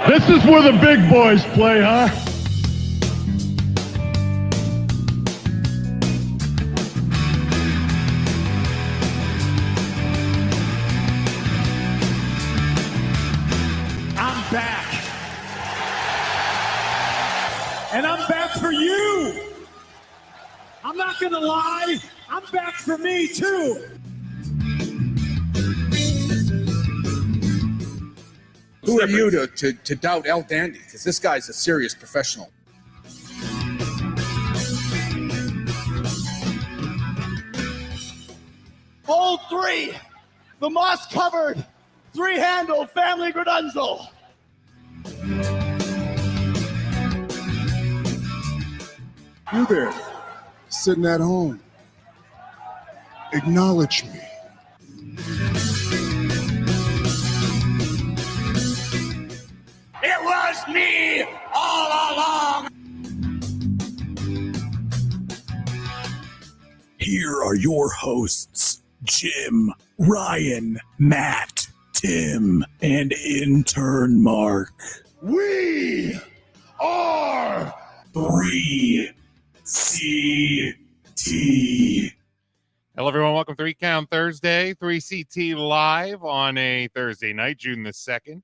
This is where the big boys play, huh? I'm back. And I'm back for you. I'm not gonna lie, I'm back for me too. Who are you to doubt El Dandy? Because this guy's a serious professional. Hold 3, the moss-covered, 3-handled family Gradunzel. You there, sitting at home. Acknowledge me. It was me all along. Here are your hosts, Jim, Ryan, Matt, Tim, and intern Mark. We are 3CT. Hello, everyone. Welcome to 3 Count Thursday, 3CT live on a Thursday night, June the 2nd,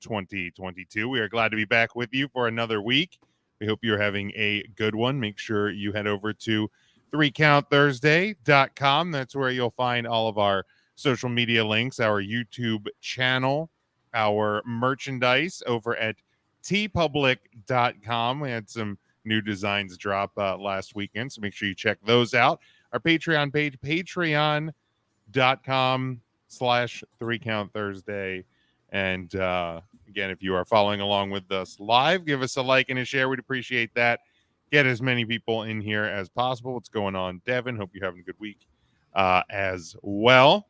2022. We are glad to be back with you for another week. We hope you're having a good one. Make sure you head over to 3countthursday.com. That's where you'll find all of our social media links, our YouTube channel, our merchandise over at tpublic.com. We had some new designs drop last weekend, so make sure you check those out. Our Patreon page, patreon.com/3countthursday. And again, if you are following along with us live, give us a like and a share. We'd appreciate that. Get as many people in here as possible. What's going on, Devin? Hope you're having a good week as well.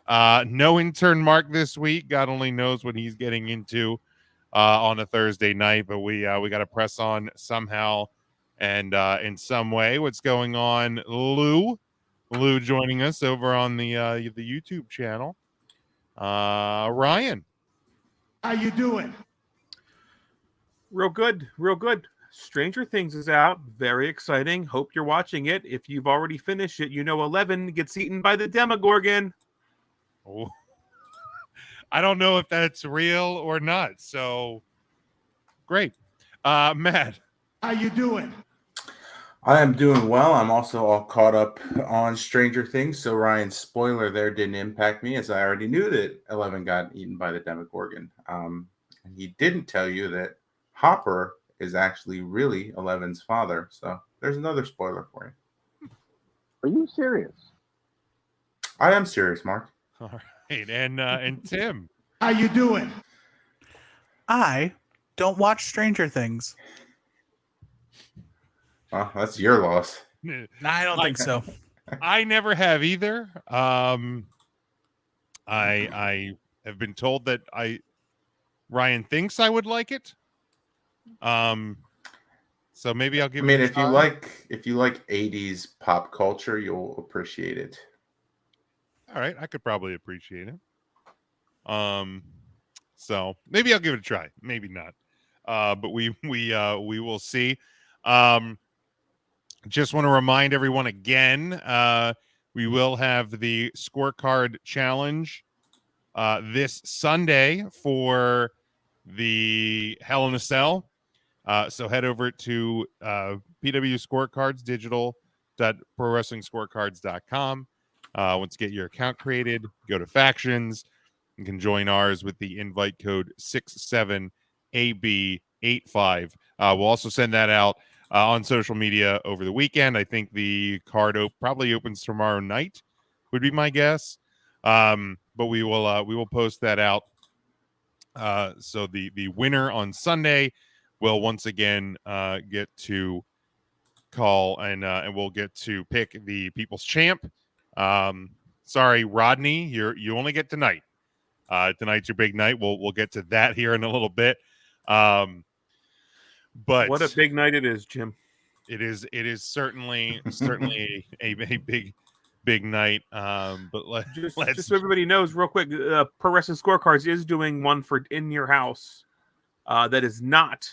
No intern Mark this week. God only knows what he's getting into on a Thursday night, but we got to press on somehow and in some way. What's going on, Lou? Lou joining us over on the YouTube channel. Ryan, How you doing? Real good. Stranger Things is out. Very exciting. Hope you're watching it. If you've already finished it, you know 11 gets eaten by the Demogorgon. oh. I don't know if that's real or not. So great. Matt, How you doing? I am doing well. I'm also all caught up on Stranger Things, so Ryan's spoiler there didn't impact me, as I already knew that 11 got eaten by the Demogorgon. And he didn't tell you that Hopper is actually really 11's father. So there's another spoiler for you. Are you serious? I am serious, Mark. all right, and Tim. How you doing? I don't watch Stranger Things. Well, that's your loss. I don't think so. I never have either. I have been told that Ryan thinks I would like it. So maybe I'll give. I mean, it a if you try. like 80s pop culture, you'll appreciate it. All right, I could probably appreciate it. So maybe I'll give it a try. Maybe not. But we will see. Just want to remind everyone again, we will have the scorecard challenge this Sunday for the Hell in a Cell. So head over to PW Scorecards digital.prowrestlingscorecards.com. Once you get your account created, go to factions. You can join ours with the invite code 67AB85. We'll also send that out on social media over the weekend. I think the card probably opens tomorrow night, would be my guess. But we will post that out. So the winner on Sunday will once again get to call and we'll get to pick the People's Champ. Sorry, Rodney, you only get tonight. Tonight's your big night. We'll get to that here in a little bit. But What a big night it is, Jim. It is certainly a big night. But Just so everybody knows, real quick, Pro Wrestling Scorecards is doing one for in your house. that is not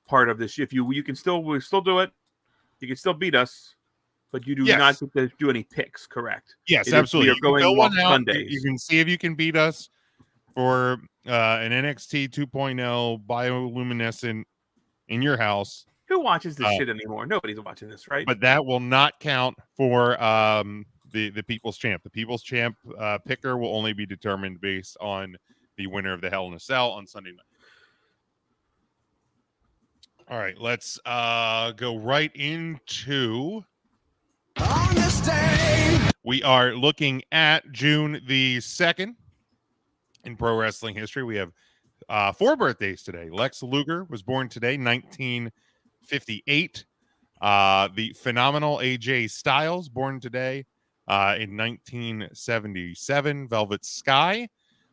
part of this. If we can still do it. You can still beat us, but you do not get to do any picks. Correct? Yes, absolutely. We are going off Sundays. You can see if you can beat us for an NXT 2.0 bioluminescent in your house. Who watches this shit anymore? Nobody's watching this, right? But that will not count for the People's Champ. The People's Champ picker will only be determined based on the winner of the Hell in a Cell on Sunday night. All right, let's go right into. We are looking at June the 2nd in pro wrestling history. We have 4 birthdays today. Lex Luger was born today, 1958. The phenomenal AJ Styles, born today in 1977. Velvet Sky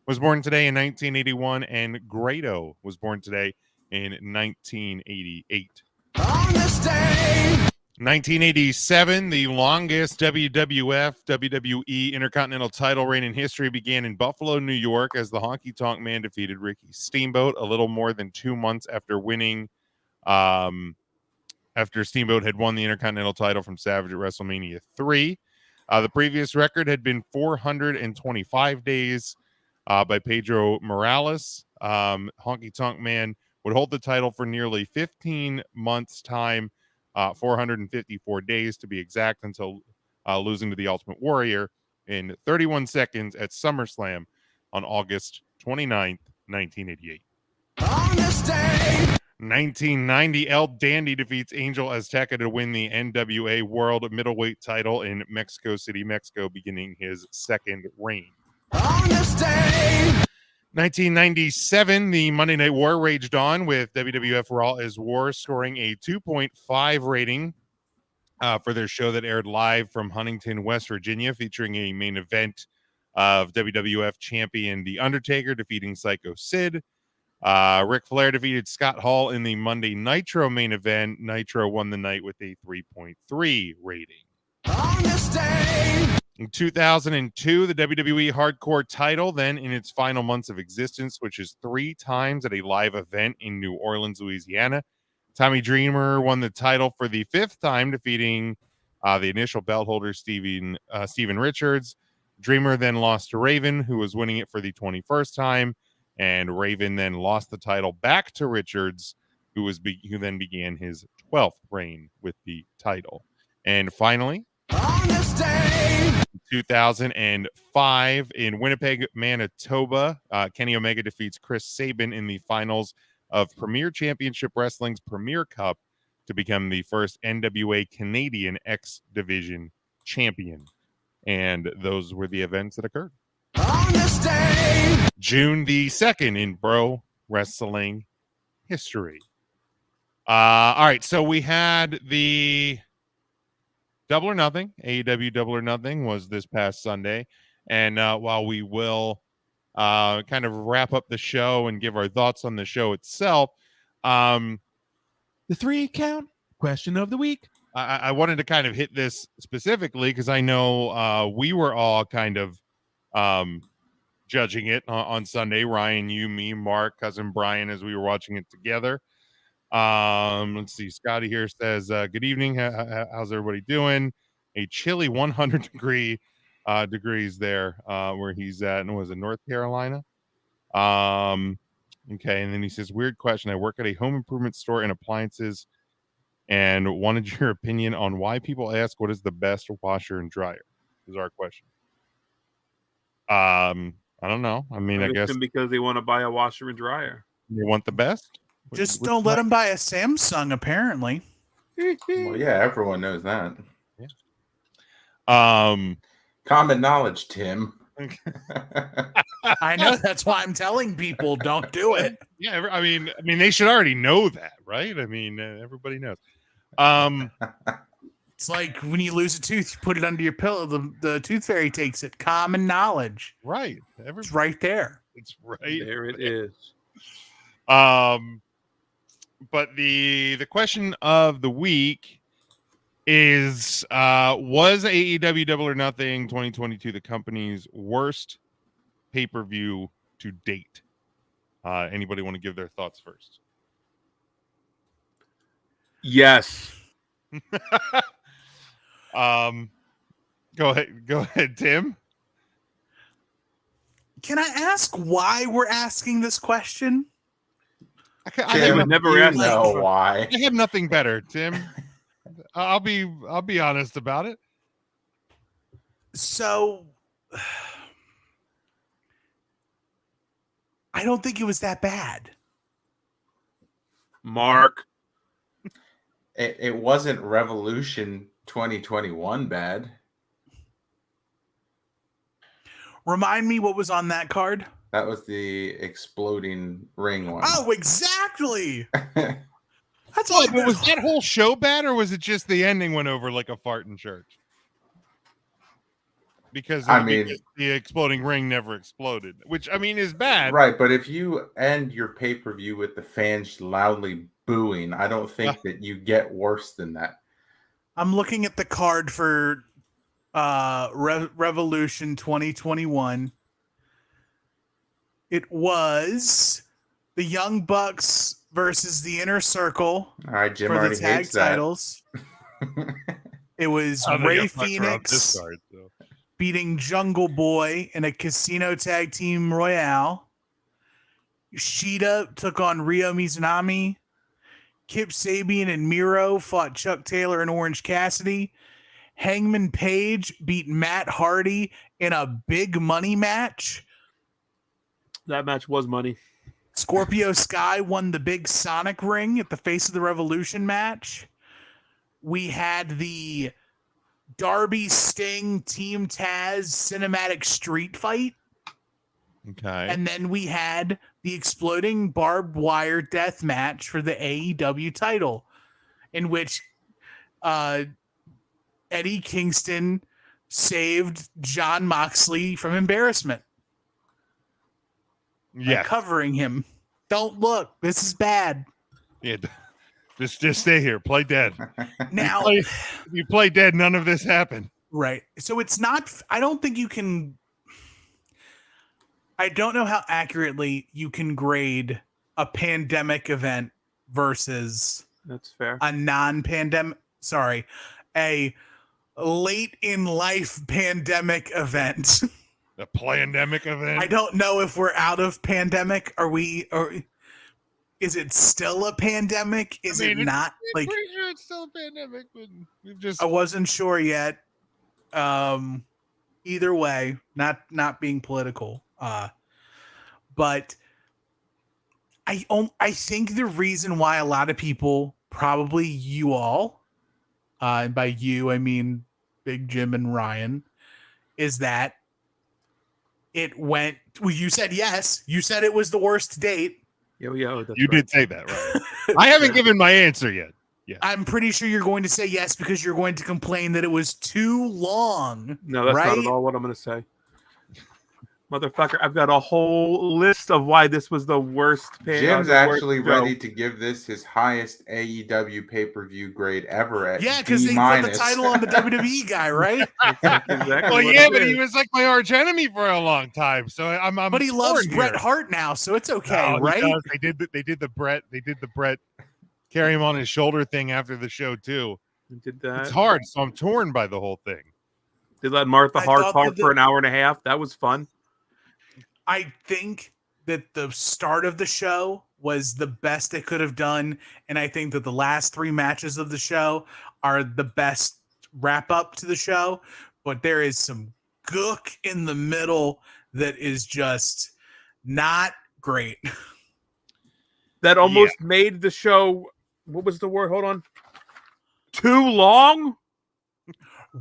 was born today in 1981. And Grado was born today in 1988. 1987, the longest WWF WWE Intercontinental title reign in history began in Buffalo, New York, as the Honky Tonk Man defeated Ricky Steamboat a little more than 2 months after winning. After Steamboat had won the Intercontinental title from Savage at WrestleMania 3. The previous record had been 425 days by Pedro Morales. Honky Tonk Man would hold the title for nearly 15 months' time, 454 days to be exact, until losing to the Ultimate Warrior in 31 seconds at SummerSlam on August 29th, 1988. 1990, El Dandy defeats Angel Azteca to win the NWA World Middleweight title in Mexico City, Mexico, beginning his second reign. 1997, the Monday Night War raged on, with WWF Raw as War scoring a 2.5 rating for their show that aired live from Huntington, West Virginia, featuring a main event of WWF champion The Undertaker defeating Psycho Sid. Ric Flair defeated Scott Hall in the Monday Nitro main event. Nitro won the night with a 3.3 rating. In 2002, the WWE Hardcore title, then in its final months of existence, switches 3 times at a live event in New Orleans, Louisiana. Tommy Dreamer won the title for the 5th time, defeating the initial belt holder, Steven Richards. Dreamer then lost to Raven, who was winning it for the 21st time, and Raven then lost the title back to Richards, who then began his 12th reign with the title. And finally, 2005, in Winnipeg, Manitoba, Kenny Omega defeats Chris Sabin in the finals of Premier Championship Wrestling's Premier Cup to become the first NWA Canadian X Division champion. And those were the events that occurred. June the 2nd in pro wrestling history. All right, so we had the Double or Nothing. AEW Double or Nothing was this past Sunday. And while we will kind of wrap up the show and give our thoughts on the show itself, the 3-count question of the week. I wanted to kind of hit this specifically because I know we were all kind of judging it on Sunday. Ryan, you, me, Mark, cousin Brian, as we were watching it together. Let's see. Scotty here says, good evening. How's everybody doing? A chilly 100 degrees there where he's at. And was it North Carolina? Okay. And then he says, weird question. I work at a home improvement store and appliances and wanted your opinion on why people ask what is the best washer and dryer is our question. I don't know. I mean, I guess because they want to buy a washer and dryer. They want the best. Just don't let them buy a Samsung, apparently. Well, yeah, everyone knows that. Yeah. Common knowledge, Tim. I know, that's why I'm telling people don't do it. Yeah, I mean, they should already know that, right? I mean, everybody knows. It's like when you lose a tooth, you put it under your pillow. The tooth fairy takes it. Common knowledge, right? It's right there. It's right there. It is. But the question of the week is, was AEW Double or Nothing 2022 the company's worst pay-per-view to date? Anybody want to give their thoughts first? Yes. Go ahead, Tim. Can I ask why we're asking this question? I would never ask know why. I have nothing better, Tim. I'll be honest about it. So I don't think it was that bad. Mark. It wasn't Revolution 2021 bad. Remind me what was on that card? That was the exploding ring one. Oh, exactly. That's Well, all. but was that whole show bad, or was it just the ending went over like a fart in church? Because because the exploding ring never exploded, which I mean is bad. Right, but if you end your pay-per-view with the fans loudly booing, I don't think that you get worse than that. I'm looking at the card for Revolution 2021. It was the Young Bucks versus the Inner Circle. All right, Jim for already the tag hates that. titles. It was Ray Phoenix beating Jungle Boy in a casino tag team royale. Shida took on Ryo Mizunami. Kip Sabian and Miro fought Chuck Taylor and Orange Cassidy. Hangman Page beat Matt Hardy in a big money match. That match was money. Scorpio Sky won the big Sonic ring at the Face of the Revolution match. We had the Darby Sting Team Taz cinematic street fight. Okay. And then we had the exploding barbed wire death match for the AEW title, in which Eddie Kingston saved Jon Moxley from embarrassment. Yeah, covering him. Don't look. This is bad. Yeah, just stay here. Play dead. Now, if you play dead, none of this happened. Right. So it's not. I don't think you can. I don't know how accurately you can grade a pandemic event versus that's fair. A non-pandemic. Sorry, a late in life pandemic event. A pandemic event. I don't know if we're out of pandemic. Are we? Or is it still a pandemic? Is it not? I'm pretty sure it's still a pandemic, but we've just. I wasn't sure yet. Either way, not being political. But I think the reason why a lot of people, probably you all, and by you I mean Big Jim and Ryan, is that it went. Well, you said yes. You said it was the worst date. Yo, you did say that, right? I haven't given my answer yet. Yeah, I'm pretty sure you're going to say yes because you're going to complain that it was too long. No, that's right? not at all what I'm going to say. Motherfucker, I've got a whole list of why this was the worst. Jim's actually ready to give this his highest AEW pay-per-view grade ever at because they put the title on the WWE guy, right? Exactly well, yeah, but he was like my arch enemy for a long time, so I'm. But he loves Bret Hart now, so it's okay, right? They did the Bret carry him on his shoulder thing after the show too. Did that? It's hard, so I'm torn by the whole thing. They let Martha Hart talk for an hour and a half. That was fun. I think that the start of the show was the best they could have done, and I think that the last 3 matches of the show are the best wrap up to the show. But there is some gook in the middle that is just not great. That almost made the show. What was the word? Hold on. Too long?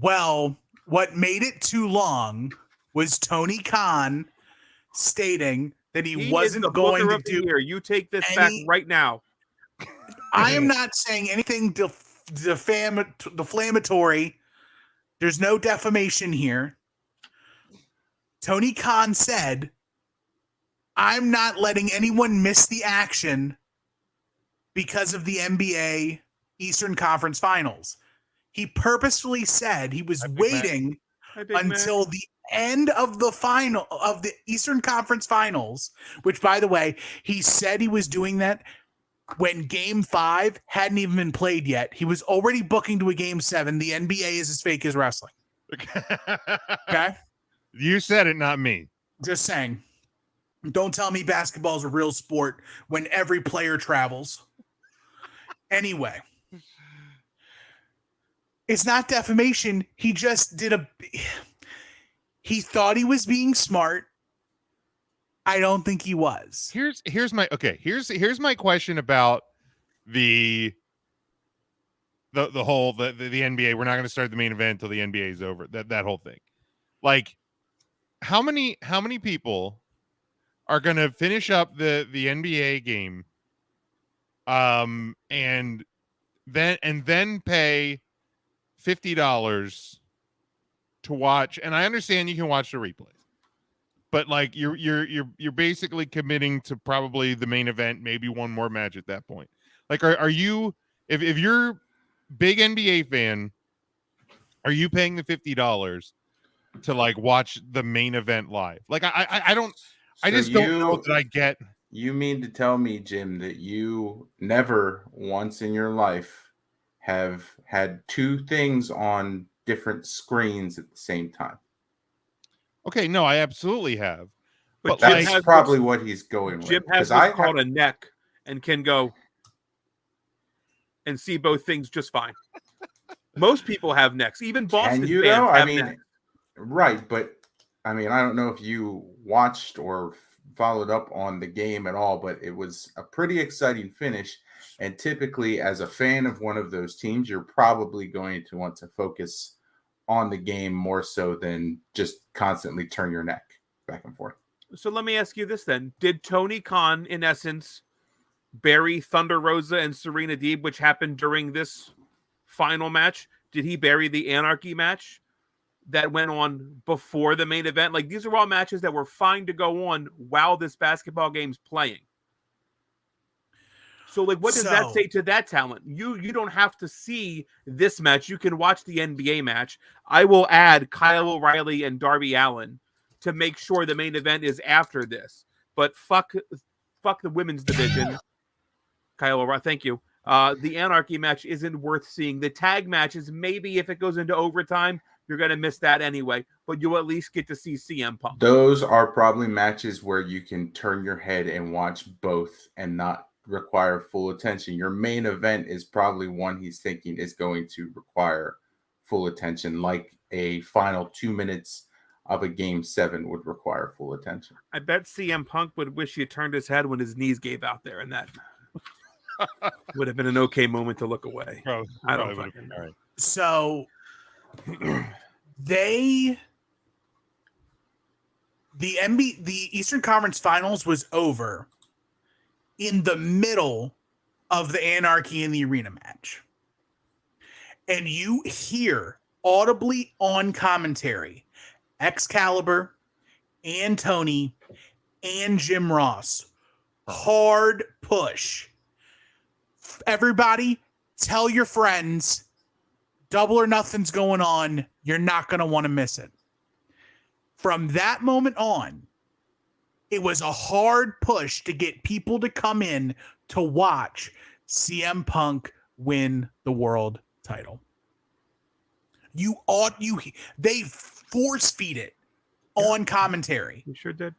Well, what made it too long was Tony Khan stating that he wasn't going to do. You take this back right now. I am not saying anything defamatory. There's no defamation here. Tony Khan said, I'm not letting anyone miss the action because of the NBA Eastern Conference Finals. He purposefully said he was waiting until the end of the final of the Eastern Conference Finals, which, by the way, he said he was doing that when Game 5 hadn't even been played yet. He was already booking to a Game 7. The NBA is as fake as wrestling. Okay? You said it, not me. Just saying. Don't tell me basketball is a real sport when every player travels. Anyway. It's not defamation. He just did he thought he was being smart. I don't think he was. Here's my question about the whole the NBA. We're not going to start the main event until the NBA is over. That whole thing. Like, how many people are going to finish up the NBA game and then pay $50 to watch? And I understand you can watch the replays, but like you're basically committing to probably the main event, maybe one more match at that point. Like, are you, if you're big NBA fan, are you paying the $50 to like watch the main event live? Like, I don't, I just don't know that I get. You mean to tell me, Jim, that you never once in your life have had two things on different screens at the same time? Okay, no, I absolutely have. But that's probably what he's going with. Jim has what's called a neck and can go and see both things just fine. Most people have necks, even Boston fans have necks. Right, but I mean, I don't know if you watched or followed up on the game at all, but it was a pretty exciting finish. And typically, as a fan of one of those teams, you're probably going to want to focus on the game more so than just constantly turn your neck back and forth. So let me ask you this then. Did Tony Khan, in essence, bury Thunder Rosa and Serena Deeb, which happened during this final match? Did he bury the Anarchy match that went on before the main event? Like, these are all matches that were fine to go on while this basketball game's playing. So, like, what does that say to that talent? You don't have to see this match. You can watch the NBA match. I will add Kyle O'Reilly and Darby Allin to make sure the main event is after this. But fuck the women's division. Kyle O'Reilly, thank you. The Anarchy match isn't worth seeing. The tag matches, maybe if it goes into overtime, you're going to miss that anyway, but you'll at least get to see CM Punk. Those are probably matches where you can turn your head and watch both and not require full attention. Your main event is probably one he's thinking is going to require full attention, like a final 2 minutes of a Game 7 would require full attention. I bet CM Punk would wish he had turned his head when his knees gave out there, and that would have been an okay moment to look away. I don't fucking know. So the Eastern Conference Finals was over in the middle of the Anarchy in the Arena match. And you hear audibly on commentary Excalibur and Tony and Jim Ross hard push. Everybody, tell your friends, Double or Nothing's going on. You're not going to want to miss it. From that moment on, it was a hard push to get people to come in to watch CM Punk win the world title. They force feed it on commentary. You sure did.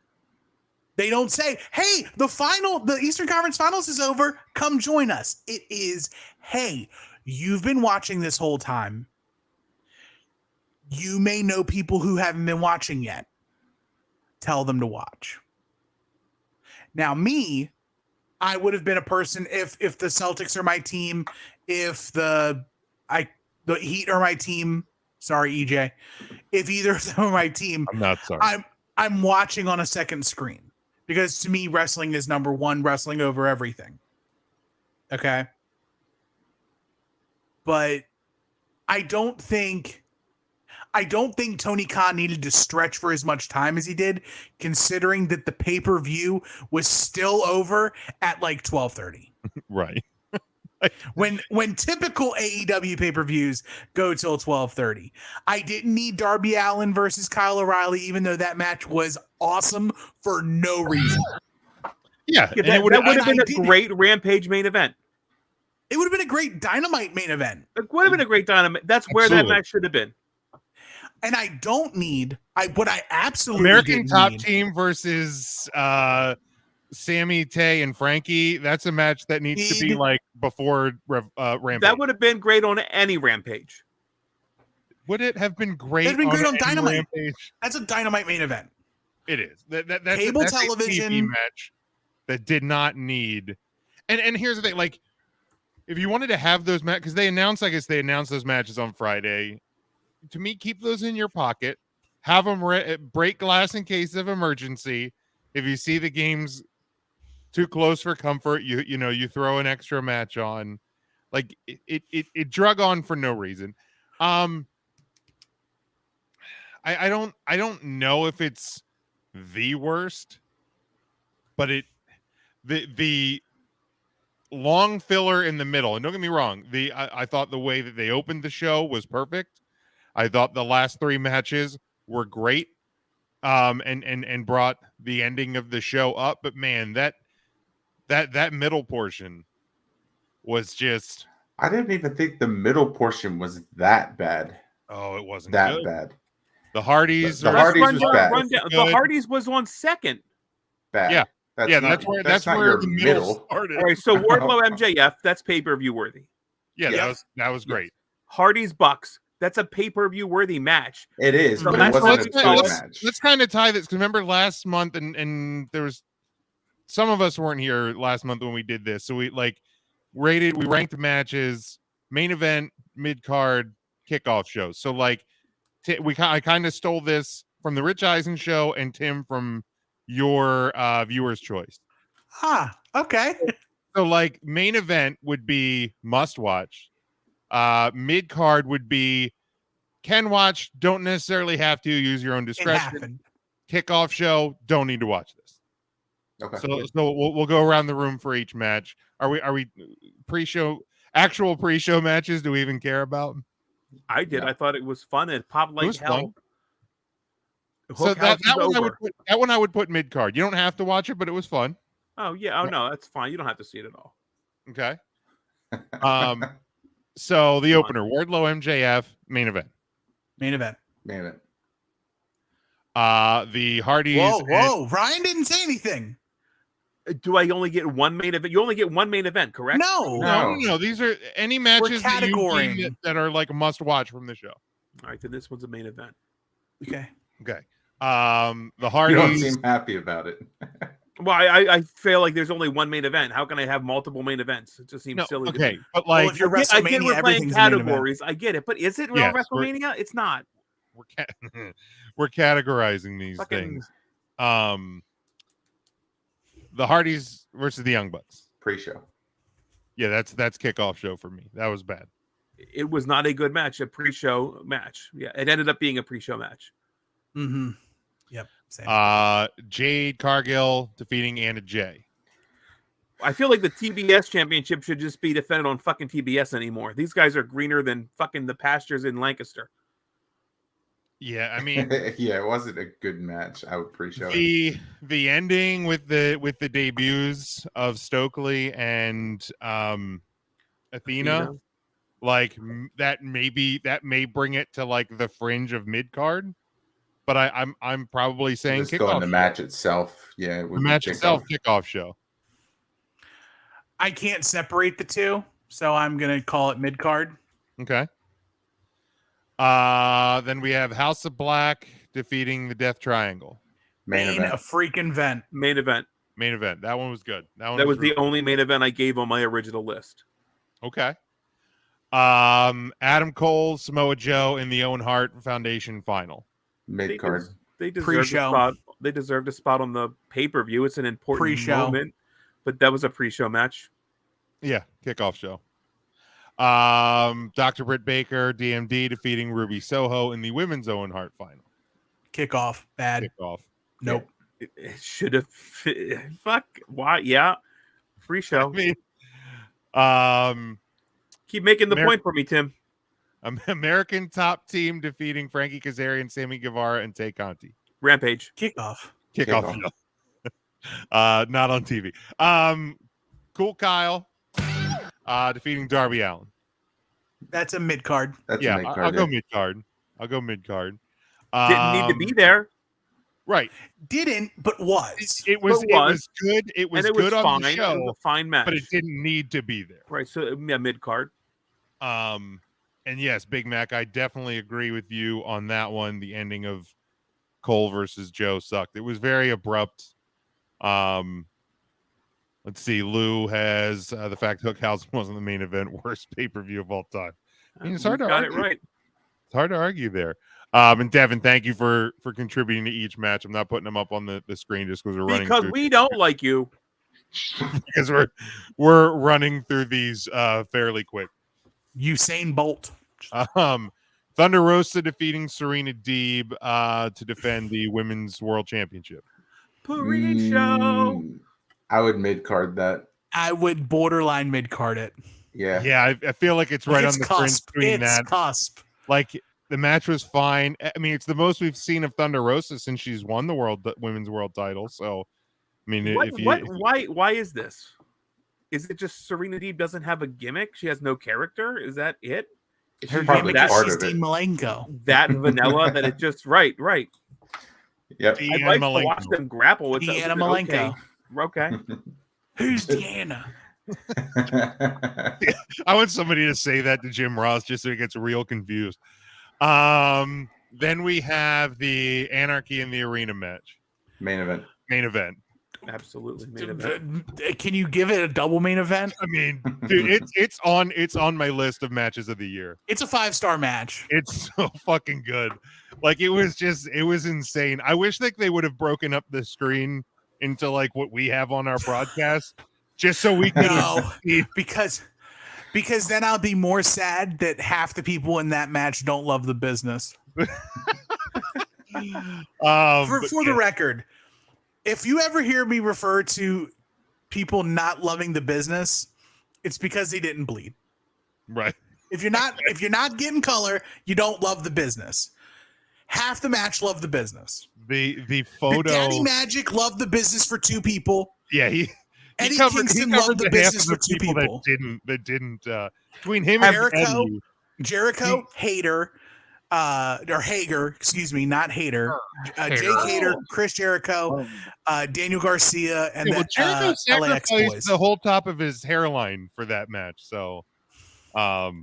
They don't say, hey, the Eastern Conference Finals is over. Come join us. It is, hey, you've been watching this whole time. You may know people who haven't been watching yet. Tell them to watch. Now, I would have been a person if the Celtics are my team, if the Heat are my team. Sorry, EJ. If either of them are my team, I'm not sorry. I'm watching on a second screen because to me, wrestling is number one. Wrestling over everything. Okay, but I don't think Tony Khan needed to stretch for as much time as he did, considering that the pay-per-view was still over at like 12:30. Right. when typical AEW pay-per-views go till 12:30. I didn't need Darby Allin versus Kyle O'Reilly, even though that match was awesome for no reason. Yeah, that would have been a great Rampage main event. It would have been a great Dynamite main event. It would have been a great Dynamite. That's where that match should have been. And I don't need what I absolutely American Top Team versus Sammy, Tay, and Frankie. That's a match that needs to be like before Rampage. That would have been great on any Rampage. Would it have been great? It'd been great on Dynamite. Rampage? That's a Dynamite main event. It is. That's cable that's television a TV match that did not need. And here's the thing: like, if you wanted to have those matches, because they announced, I guess they announced those matches on Friday. To me, keep those in your pocket. Have them break glass in case of emergency. If you see the game's too close for comfort, you throw an extra match on. Like it drug on for no reason. I don't know if it's the worst, but the long filler in the middle, and don't get me wrong, I thought the way that they opened the show was perfect. I thought the last 3 matches were great, and brought the ending of the show up. But man, that middle portion was just. I didn't even think the middle portion was that bad. Oh, it wasn't that good. bad. The Hardys. The Hardys was bad. The Hardys was on second. Bad. Yeah. That's where the middle started. All right, so Wardlow MJF, that's pay-per-view worthy. Yeah, that was great. Hardy's Bucks, that's a pay-per-view worthy match. It is, So but it wasn't a good match. Let's kind of tie this, because remember last month, and there was some of us weren't here last month when we did this, so we ranked matches, main event, mid card, kickoff shows. So like, I kind of stole this from the Rich Eisen show and Tim from your viewer's choice. Okay. So like, main event would be must watch. Mid card would be can watch, don't necessarily have to, use your own discretion. Kickoff show, don't need to watch this. Okay. So we'll go around the room for each match. Are we actual pre-show matches? Do we even care about? I did. Yeah. I thought it was fun. It popped like hell. So that one I would put mid card. You don't have to watch it, but it was fun. Oh yeah. Oh no, that's fine. You don't have to see it at all. Okay. So the opener, Wardlow MJF, main event. The Hardys. Whoa! Ryan didn't say anything. Do I only get one main event? You only get one main event, correct? No. These are any matches that are like a must watch from the show. All right, then this one's a main event. Okay. The Hardys. You don't seem happy about it. Well, I feel like there's only one main event. How can I have multiple main events? It just seems silly. Okay, but like, if you're WrestleMania, I get we're playing categories. I get it, but is it real WrestleMania? It's not. We're categorizing these things. The Hardys versus the Young Bucks pre-show. Yeah, that's kickoff show for me. That was bad. It was not a good match. A pre-show match. Yeah, it ended up being a pre-show match. Mm-hmm. Yep. Same. Jade Cargill defeating Anna Jay. I feel like the TBS championship should just be defended on fucking TBS anymore. These guys are greener than fucking the pastures in Lancaster. Yeah, I mean, yeah, it wasn't a good match. I would pre-show the ending with the debuts of Stokely and Athena, like that may bring it to like the fringe of mid card. But I'm probably saying just go in the match itself. Yeah, the match itself, kickoff show. I can't separate the two, so I'm gonna call it mid card. Okay. Then we have House of Black defeating the Death Triangle. Main event. A freaking event. Main event. That one was good. That was the only main event I gave on my original list. Okay. Adam Cole, Samoa Joe in the Owen Hart Foundation final. Mid card. They deserved a spot. They deserved a spot on the pay-per-view. It's an important moment, but that was a pre-show match. Yeah, kickoff show. Dr. Britt Baker, DMD defeating Ruby Soho in the women's Owen Hart final. Kickoff, bad. Kickoff. Nope. It should have. Fuck. Why? Yeah. Pre-show. I mean, Keep making the point for me, Tim. American Top Team defeating Frankie Kazarian, Sammy Guevara, and Tay Conti. Rampage. Kickoff. No. Not on TV. Cool Kyle defeating Darby Allin. That's a mid card. Yeah, I'll go mid card. Didn't need to be there. Right. Didn't, but was. It was good. It was good on fine. the show. It was a fine match. But it didn't need to be there. Right. So yeah, mid card. And yes, Big Mac, I definitely agree with you on that one. The ending of Cole versus Joe sucked. It was very abrupt. Let's see. Lou has the fact Hookhausen wasn't the main event. Worst pay-per-view of all time. I mean, it's hard to argue. Got it right. It's hard to argue there. And Devin, thank you for contributing to each match. I'm not putting them up on the screen just because we're running. Because we don't like you. Because we're running through these fairly quick. Usain Bolt. Thunder Rosa defeating Serena Deeb to defend the Women's World Championship. Parade show. I would mid card that. I would borderline mid card it. Yeah. I feel like it's right on the fringe between that. Cusp. Like the match was fine. I mean, it's the most we've seen of Thunder Rosa since she's won the women's world title. So, I mean, why is this? Is it just Serena Deeb doesn't have a gimmick? She has no character. Is that it? Is her probably gimmick part is of it. Dean Malenko. That vanilla that it just right. Yep. I'd like to watch them grapple with Deanna Malenko. Okay. Who's Deanna? I want somebody to say that to Jim Ross just so he gets real confused. Then we have the Anarchy in the Arena match. Main event. Absolutely. Main event. Can you give it a double main event? I mean, dude, it's on my list of matches of the year. It's a 5-star match. It's so fucking good. Like it was insane. I wish like they would have broken up the screen into like what we have on our broadcast, just so we could because then I'll be more sad that half the people in that match don't love the business. For the record, if you ever hear me refer to people not loving the business, it's because they didn't bleed. Right. If you're not getting color, you don't love the business. Half the match loved the business. The photo. The Daddy Magic loved the business for 2 people. Yeah, Eddie Kingston loved the business for 2 people. That didn't between him and Jericho, Hater, or Hager, excuse me, not Hater. Jake Hater, Chris Jericho, Daniel Garcia, and then Jericho LAX sacrificed Boys. the whole top of his hairline for that match. So,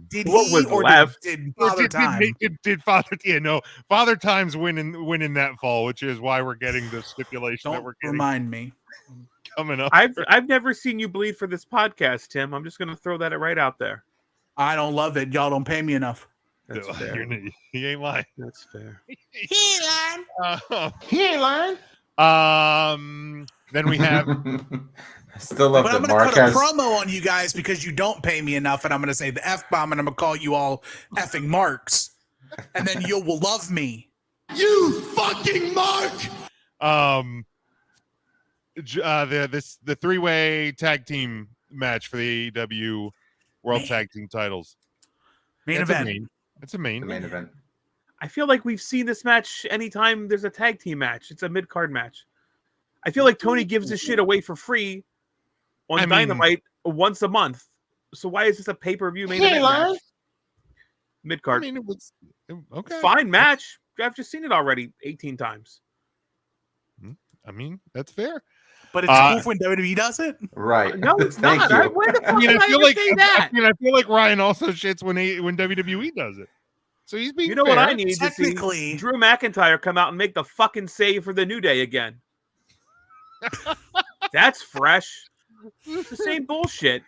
did what he was or left? did Father Time? Did Father? Yeah, no. Father Time's winning that fall, which is why we're getting the stipulation that Don't we're getting remind me. coming up. I've never seen you bleed for this podcast, Tim. I'm just gonna throw that right out there. I don't love it. Y'all don't pay me enough. That's fair. He ain't lying. That's fair. He ain't lying. Then we have. I still love But that I'm going Mark to put a has. promo on you guys because you don't pay me enough, and I'm going to say the F-bomb, and I'm going to call you all effing marks, and then you will love me. You fucking mark! The 3-way tag team match for the AEW World Tag Team titles. Main event. It's a main event. I feel like we've seen this match anytime there's a tag team match. It's a mid-card match. I feel like Tony gives this shit away for free on Dynamite once a month. So why is this a pay-per-view main event match? Mid-card. I mean, it was okay. Fine match. I've just seen it already 18 times. I mean, that's fair. But it's cool when WWE does it? Right. No, it's Thank not. you. Where the fuck did I feel I like say that? I feel like Ryan also shits when WWE does it. So he's being You know fair. what I need to Technically- see? Drew McIntyre come out and make the fucking save for the New Day again. That's fresh. It's the same bullshit.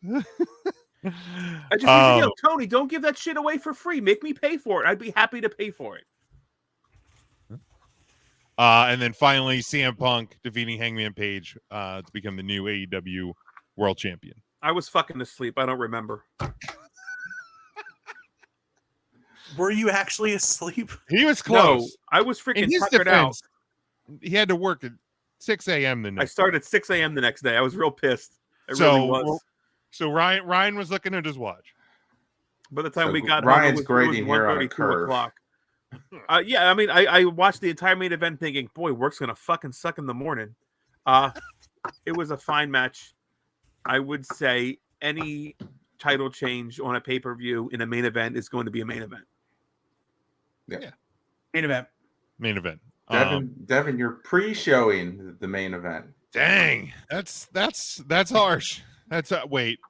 I just need to Tony, don't give that shit away for free. Make me pay for it. I'd be happy to pay for it. And then finally, CM Punk defeating Hangman Page to become the new AEW World Champion. I was fucking asleep. I don't remember. Were you actually asleep? He was close. No, I was freaking In his tuckered out. defense, he had to work at 6 a.m. the I next started at 6 a.m. the next day. I was real pissed. I So, really was. So Ryan was looking at his watch. By the time So we got Ryan's home, grading it here was on a 1:32 curve. o'clock. Yeah, I mean, I watched the entire main event thinking, boy, work's gonna fucking suck in the morning. It was a fine match. I would say any title change on a pay-per-view in a main event is going to be a main event. Yeah. Main event. Main event. Devin, you're pre-showing the main event. Dang, that's harsh. That's wait,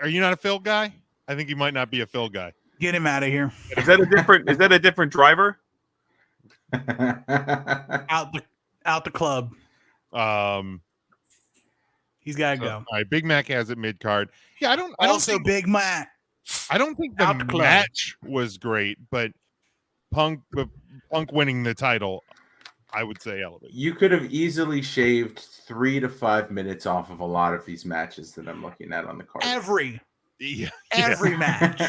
are you not a Phil guy? I think you might not be a Phil guy. Get him out of here. Is that a different driver? Out the club. He's got to go. All right, Big Mac has it mid card. Yeah, I don't think Big Mac. I don't think the match was great, but Punk winning the title, I would say elevated. You could have easily shaved 3 to 5 minutes off of a lot of these matches that I'm looking at on the card. Every match.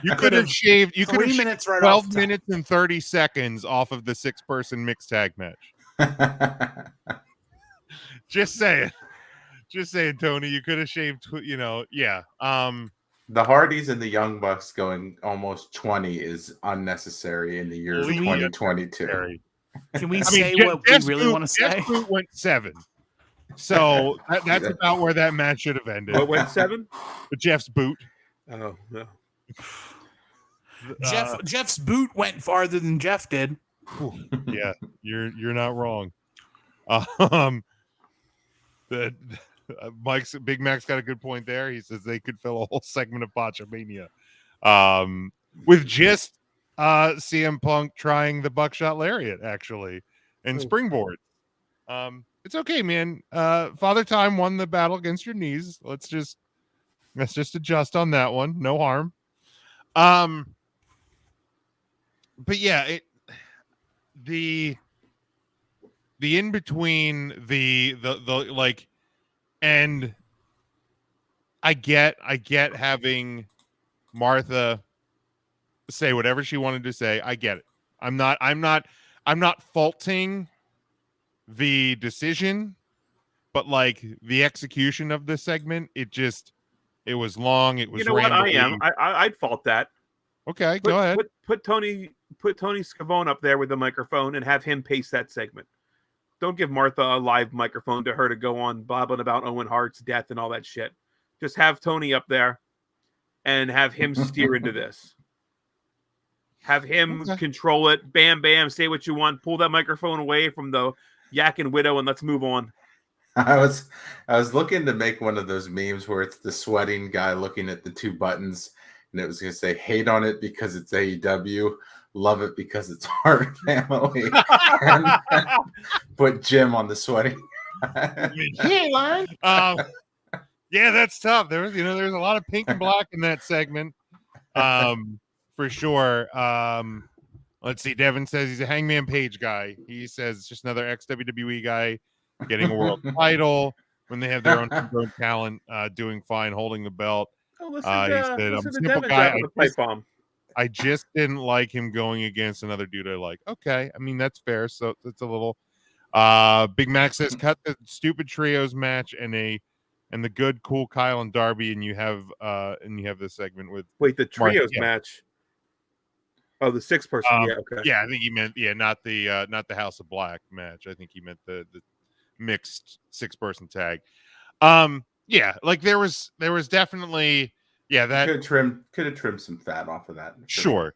You could have shaved. You could have 3 minutes right 12 off the top. minutes and 30 seconds off of the 6-person mixed tag match. Just saying, Tony. You could have shaved. Yeah. The Hardys and the Young Bucks going almost 20 is unnecessary in the year of 2022. Can we say what we really want to say? Jeff Boot went 7. So that's about where that match should have ended. What went 7? Jeff's boot. Oh no. Jeff's boot went farther than Jeff did. Yeah, you're not wrong. Big Mac's got a good point there. He says they could fill a whole segment of Botchamania with just CM Punk trying the buckshot lariat actually and springboard. It's okay, man. Father Time won the battle against your knees. Let's just adjust on that one. No harm. But yeah, the in between the like, and I get having Martha say whatever she wanted to say. I get it. I'm not faulting the decision, but like the execution of the segment, it was long. It was. You know what? I'd fault that. Okay, go ahead. Put Tony Scavone up there with the microphone and have him pace that segment. Don't give Martha a live microphone to her to go on blabbing about Owen Hart's death and all that shit. Just have Tony up there and have him steer into this. Have him control it. Bam, bam. Say what you want. Pull that microphone away from the yakking widow and let's move on. I was looking to make one of those memes where it's the sweating guy looking at the 2 buttons, and it was going to say, hate on it because it's AEW, love it because it's Hart Family, and put Jim on the sweating. Yeah, that's tough. There's a lot of pink and black in that segment, for sure. Let's see. Devin says he's a Hangman Page guy. He says it's just another ex-WWE guy getting a world title when they have their own talent, doing fine, holding the belt. Oh, he said, I'm a simple guy. I just didn't like him going against another dude I like. Okay. I mean, that's fair. So it's a little Big Mac says cut the stupid trios match and the good, cool Kyle and Darby, and you have this segment with the trios match. Oh, the 6-person. Yeah, okay. Yeah, I think he meant not the House of Black match. I think he meant the mixed 6-person tag. Yeah, like there was definitely that could have trimmed some fat off of that. Sure.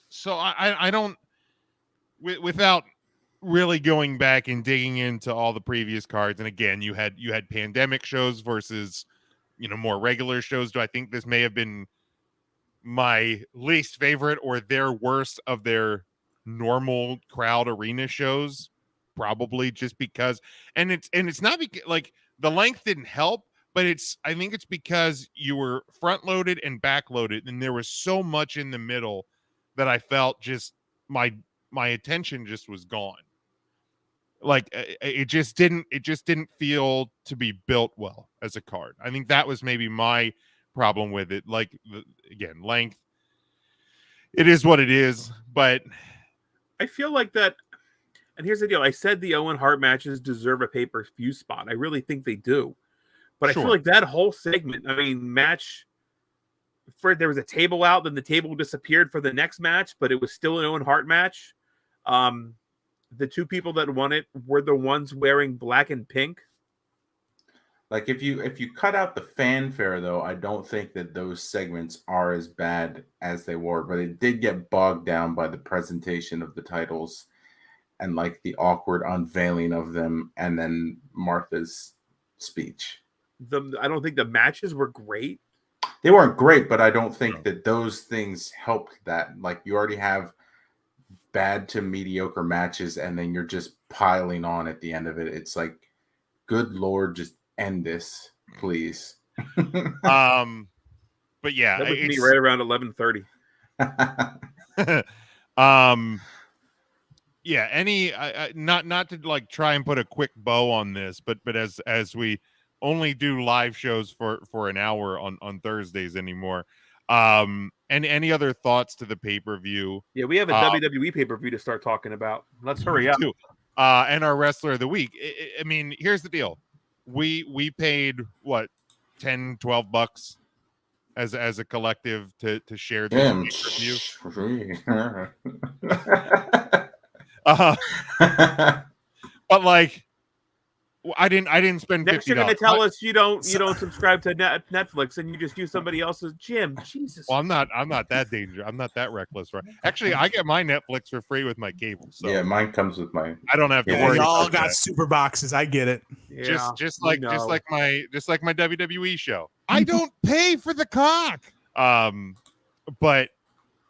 So I don't, without really going back and digging into all the previous cards, and again, you had pandemic shows versus more regular shows. Do I think this may have been my least favorite or their worst of their normal crowd arena shows? Probably, just because, and it's not because like the length didn't help, but I think it's because you were front loaded and back loaded, and there was so much in the middle that I felt just my attention just was gone. Like it just didn't feel to be built well as a card. I think that was maybe my problem with it. Like again, length. It is what it is, but I feel like that. And here's the deal. I said the Owen Hart matches deserve a pay-per-view spot. I really think they do. But I Sure. feel like that whole segment, I mean, there was a table out, then the table disappeared for the next match, but it was still an Owen Hart match. The two people that won it were the ones wearing black and pink. Like if you cut out the fanfare, though, I don't think that those segments are as bad as they were, but it did get bogged down by the presentation of the titles and like the awkward unveiling of them, and then Martha's speech. I don't think the matches were great. They weren't great, but I don't think that those things helped that. Like you already have bad to mediocre matches, and then you're just piling on at the end of it. It's like, good Lord, just end this, please. But yeah, That was me right around 11:30. Yeah, not to like try and put a quick bow on this, but as we only do live shows for an hour on Thursdays anymore. And any other thoughts to the pay-per-view? Yeah, we have a WWE pay-per-view to start talking about. Let's hurry up. And our wrestler of the week. I mean, here's the deal. We paid what, $10-12 as a collective to share this pay-per-view. But like, I didn't spend $50. Next, you're going to tell us you don't subscribe to Netflix and you just use somebody else's gym. Jesus. Well, I'm not that dangerous. I'm not that reckless, right? Actually, I get my Netflix for free with my cable. So yeah, mine comes with my. I don't have to worry. Y'all about got that. super boxes. I get it. Yeah, just like my WWE show. I don't pay for the cock. But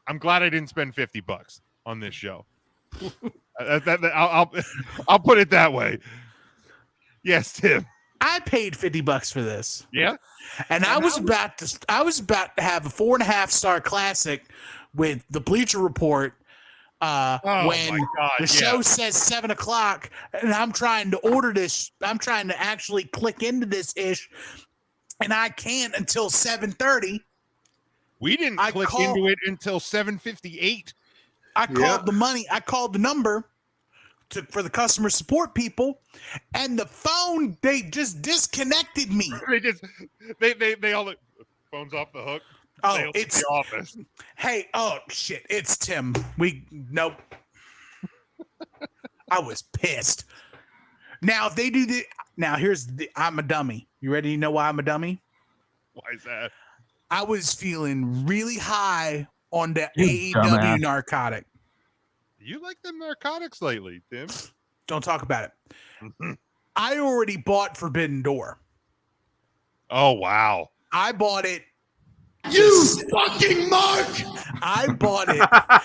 I'm glad I didn't spend $50 on this show. I'll put it that way. Yes, Tim. I paid $50 for this. Yeah, and I was about to have a 4.5-star classic with the Bleacher Report. When the show says 7:00, and I'm trying to order this, I'm trying to actually click into this ish, and I can't until 7:30. We didn't click into it until 7:58. I called the money. I called the number for the customer support people, and the phone, they just disconnected me. they all phone's off the hook. Oh, it's the office. Hey, oh shit, it's Tim. Nope. I was pissed. Now if they do the I'm a dummy. You ready to know why I'm a dummy? Why is that? I was feeling really high on the AEW narcotic. You like them narcotics lately, Tim? Don't talk about it. I already bought Forbidden Door. Oh, wow. I bought it. You fucking mark! I bought it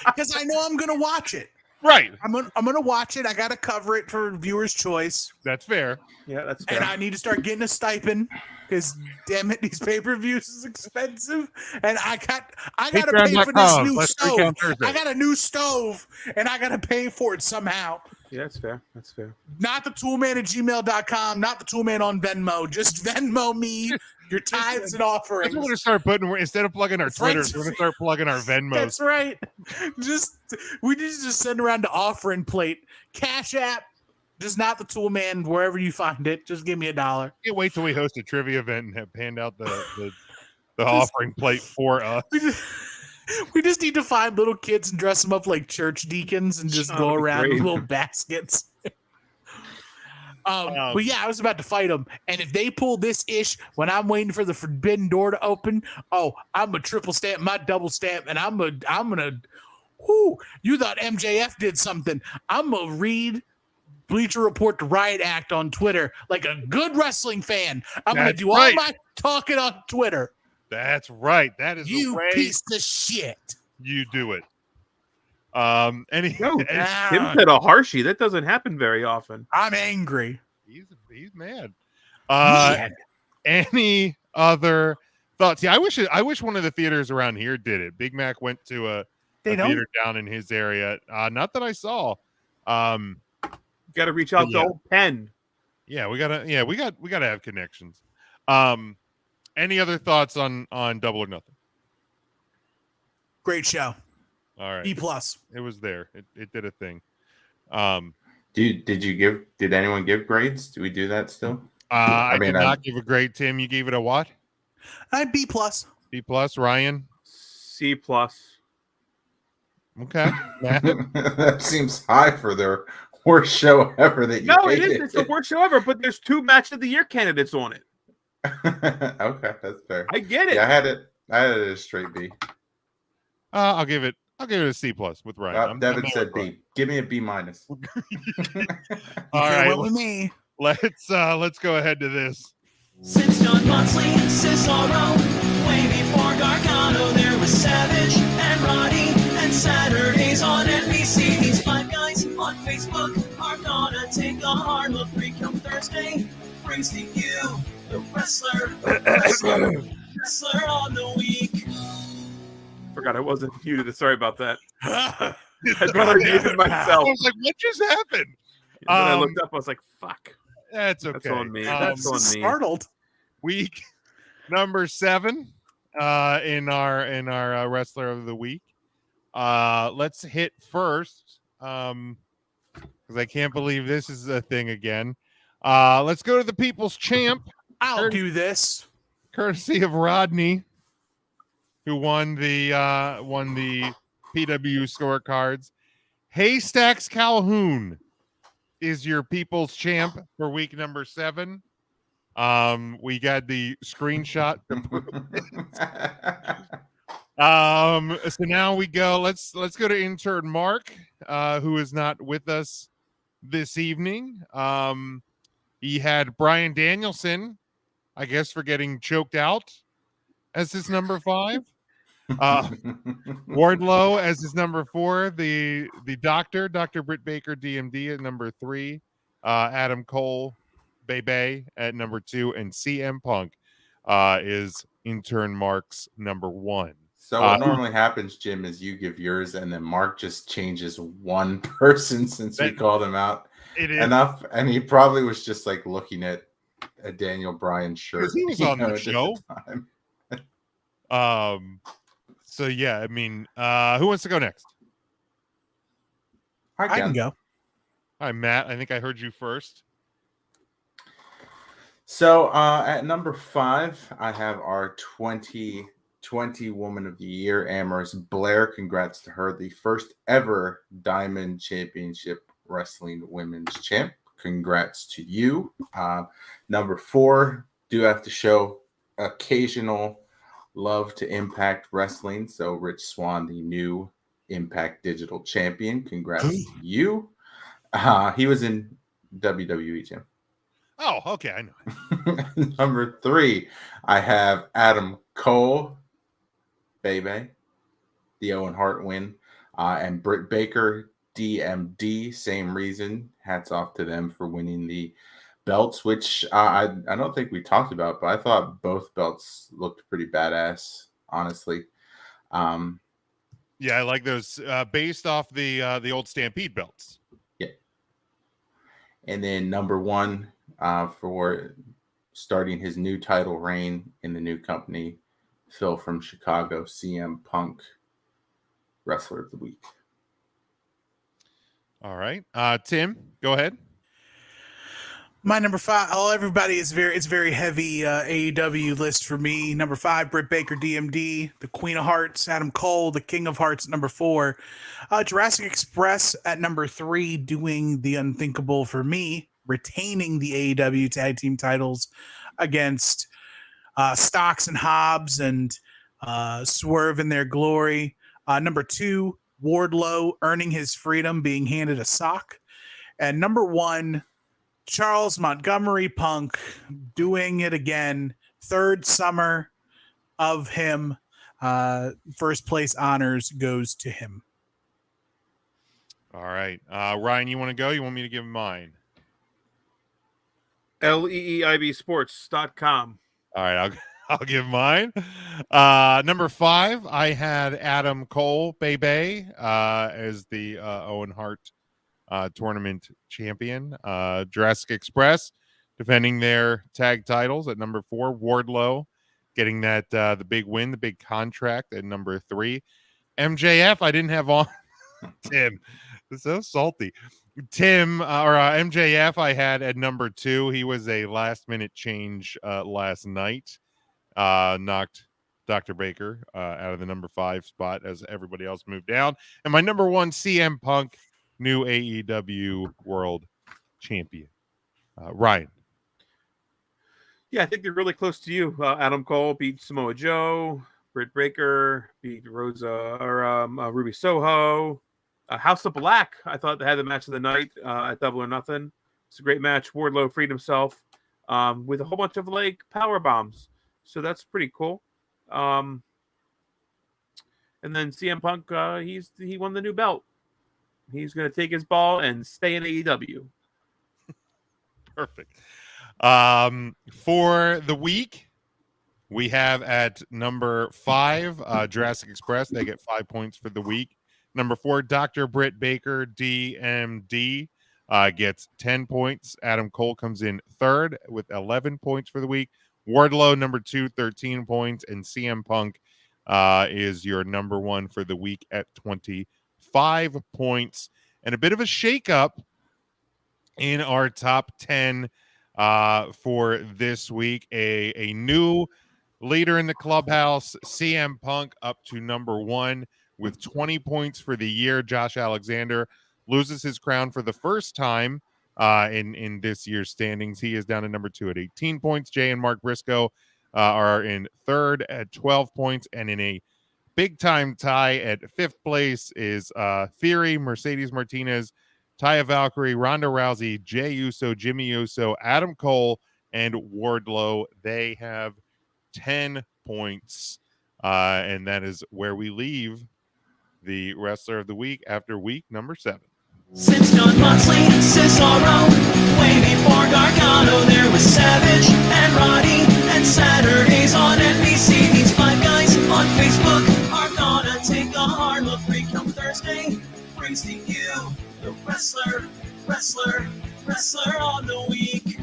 because I know I'm going to watch it. Right. I'm gonna watch it. I got to cover it for viewer's choice. That's fair. Yeah, that's fair. And I need to start getting a stipend because, damn it, these pay-per-views is expensive. And I got to pay for this new stove. I got a new stove, and I got to pay for it somehow. Yeah, that's fair. That's fair. Not the toolman@gmail.com. Not the toolman on Venmo. Just Venmo me your tithes and offerings. We're going to start putting, instead of plugging our Twitters, we're going to start plugging our Venmos. That's right. We just send around the offering plate. Cash App, just not the Toolman, wherever you find it. Just give me $1. Can't wait till we host a trivia event and have hand out the offering plate for us. We just need to find little kids and dress them up like church deacons and just go around with little baskets. But yeah, I was about to fight them, and if they pull this ish when I'm waiting for the Forbidden Door to open, I'm a triple stamp, my double stamp, and I'm gonna. Whoo! You thought MJF did something? I'm gonna read Bleacher Report, the Riot Act on Twitter like a good wrestling fan. I'm gonna do all my talking on Twitter. That's right. That is you the way piece of shit. You do it. Tim said a harshie. That doesn't happen very often. I'm angry. He's mad. Any other thoughts? Yeah, I wish one of the theaters around here did it. Big Mac went to a theater down in his area. Not that I saw. Got to reach out to old Penn. Yeah, we gotta have connections. Any other thoughts on Double or Nothing? Great show. All right. B+. It was there. It did a thing. Did anyone give grades? Do we do that still? I mean, did not give a grade. Tim, you gave it a what? B plus. B plus. Ryan. C plus. Okay. Matt? that seems high for their worst show ever. That you No, it is. hated. It's the worst show ever. But there's 2 match of the year candidates on it. Okay, that's fair. I get it. Yeah, I had it as a straight B. I'll give it a C plus with Ryan. Devin I'm said B. Give me a B minus. All Right, right, with me. let's go ahead to this. Since John Moxley and Cesaro, way before Gargano, there was Savage and Roddy, and Saturdays on NBC. These 5 guys on Facebook are gonna take a hard look. Come Thursday brings to you the wrestler on the week. Forgot I wasn't muted. Sorry about that. I'd rather muted myself. I was like, what just happened? When I looked up, I was like, fuck. That's okay. That's on me. That's That's on me. startled. Week number 7 in our wrestler of the week. Let's hit first because I can't believe this is a thing again. Let's go to the People's Champ. I'll do this. Courtesy of Rodney, who won the PW scorecards. Haystacks Calhoun is your People's Champ for week number 7. We got the screenshot to prove it. So now we go. Let's go to intern Mark, who is not with us this evening. He had Brian Danielson, I guess, for getting choked out as his number 5. Wardlow as his number 4. The doctor, Dr. Britt Baker, DMD at number 3. Adam Cole, Bebe at number 2, and CM Punk is intern Mark's number 1. So what normally happens, Jim, is you give yours, and then Mark just changes one person since we called him out enough, and he probably was just like looking at a Daniel Bryan shirt. He was on the at show. So yeah, I mean, who wants to go next? I can go. Hi, Matt. I think I heard you first. So at number 5, I have our 2020 Woman of the Year, Amherst Blair. Congrats to her, the first ever Diamond Championship Wrestling Women's Champ. Congrats to you. Number 4, do have to show occasional love to Impact Wrestling. So Rich Swann, the new Impact Digital Champion. Congrats to you. He was in WWE, Jim. Oh, okay, I know. Number 3, I have Adam Cole, Bebe, the Owen Hart win, and Britt Baker, DMD, same reason. Hats off to them for winning the belts, which I don't think we talked about, but I thought both belts looked pretty badass, honestly. Yeah, I like those based off the old Stampede belts. Yeah. And then number 1 for starting his new title reign in the new company, Phil from Chicago, CM Punk, Wrestler of the Week. All right. Tim, go ahead. My number 5. Oh, everybody is very heavy AEW list for me. Number 5, Britt Baker, DMD, the Queen of Hearts, Adam Cole, the King of Hearts, number 4. Jurassic Express at number 3, doing the unthinkable for me, retaining the AEW tag team titles against Stocks and Hobbs and Swerve in their glory. Number 2, Wardlow earning his freedom, being handed a sock. And number 1, Charles Montgomery Punk doing it again. 3rd summer of him. First place honors goes to him. All right. Ryan, you want to go? You want me to give mine? LEEIBsports.com. All right, I'll give mine. Number 5, I had Adam Cole, Bebe, as the Owen Hart tournament champion. Jurassic Express defending their tag titles at number 4. Wardlow getting that the big win, the big contract at number 3. MJF, I didn't have on. Tim, it's so salty. Tim or MJF I had at number 2. He was a last minute change last night. Knocked Dr. Baker out of the number 5 spot as everybody else moved down. And my number 1, CM Punk, new AEW World Champion. Ryan. Yeah, I think they're really close to you. Adam Cole beat Samoa Joe. Britt Baker beat Ruby Soho. House of Black, I thought they had the match of the night at Double or Nothing. It's a great match. Wardlow freed himself with a whole bunch of like power bombs. So that's pretty cool. And then CM Punk, he won the new belt. He's going to take his ball and stay in AEW. Perfect. For the week, we have at number 5, Jurassic Express. They get 5 points for the week. Number 4, Dr. Britt Baker, DMD, gets 10 points. Adam Cole comes in 3rd with 11 points for the week. Wardlow, number 2, 13 points. And CM Punk is your number 1 for the week at 25 points. And a bit of a shakeup in our top 10 for this week. A new leader in the clubhouse, CM Punk, up to number 1 with 20 points for the year. Josh Alexander loses his crown for the first time in this year's standings. He is down to number 2 at 18 points. Jay and Mark Briscoe are in 3rd at 12 points. And in a big-time tie at 5th place is Theory, Mercedes Martinez, Taya Valkyrie, Ronda Rousey, Jey Uso, Jimmy Uso, Adam Cole, and Wardlow. They have 10 points. And that is where we leave the Wrestler of the Week after week number 7. Since John Moxley and Cesaro, way before Gargano, there was Savage and Roddy, and Saturdays on NBC. These 5 guys on Facebook are gonna take a hard look. Come Thursday, brings to you the Wrestler on the Week.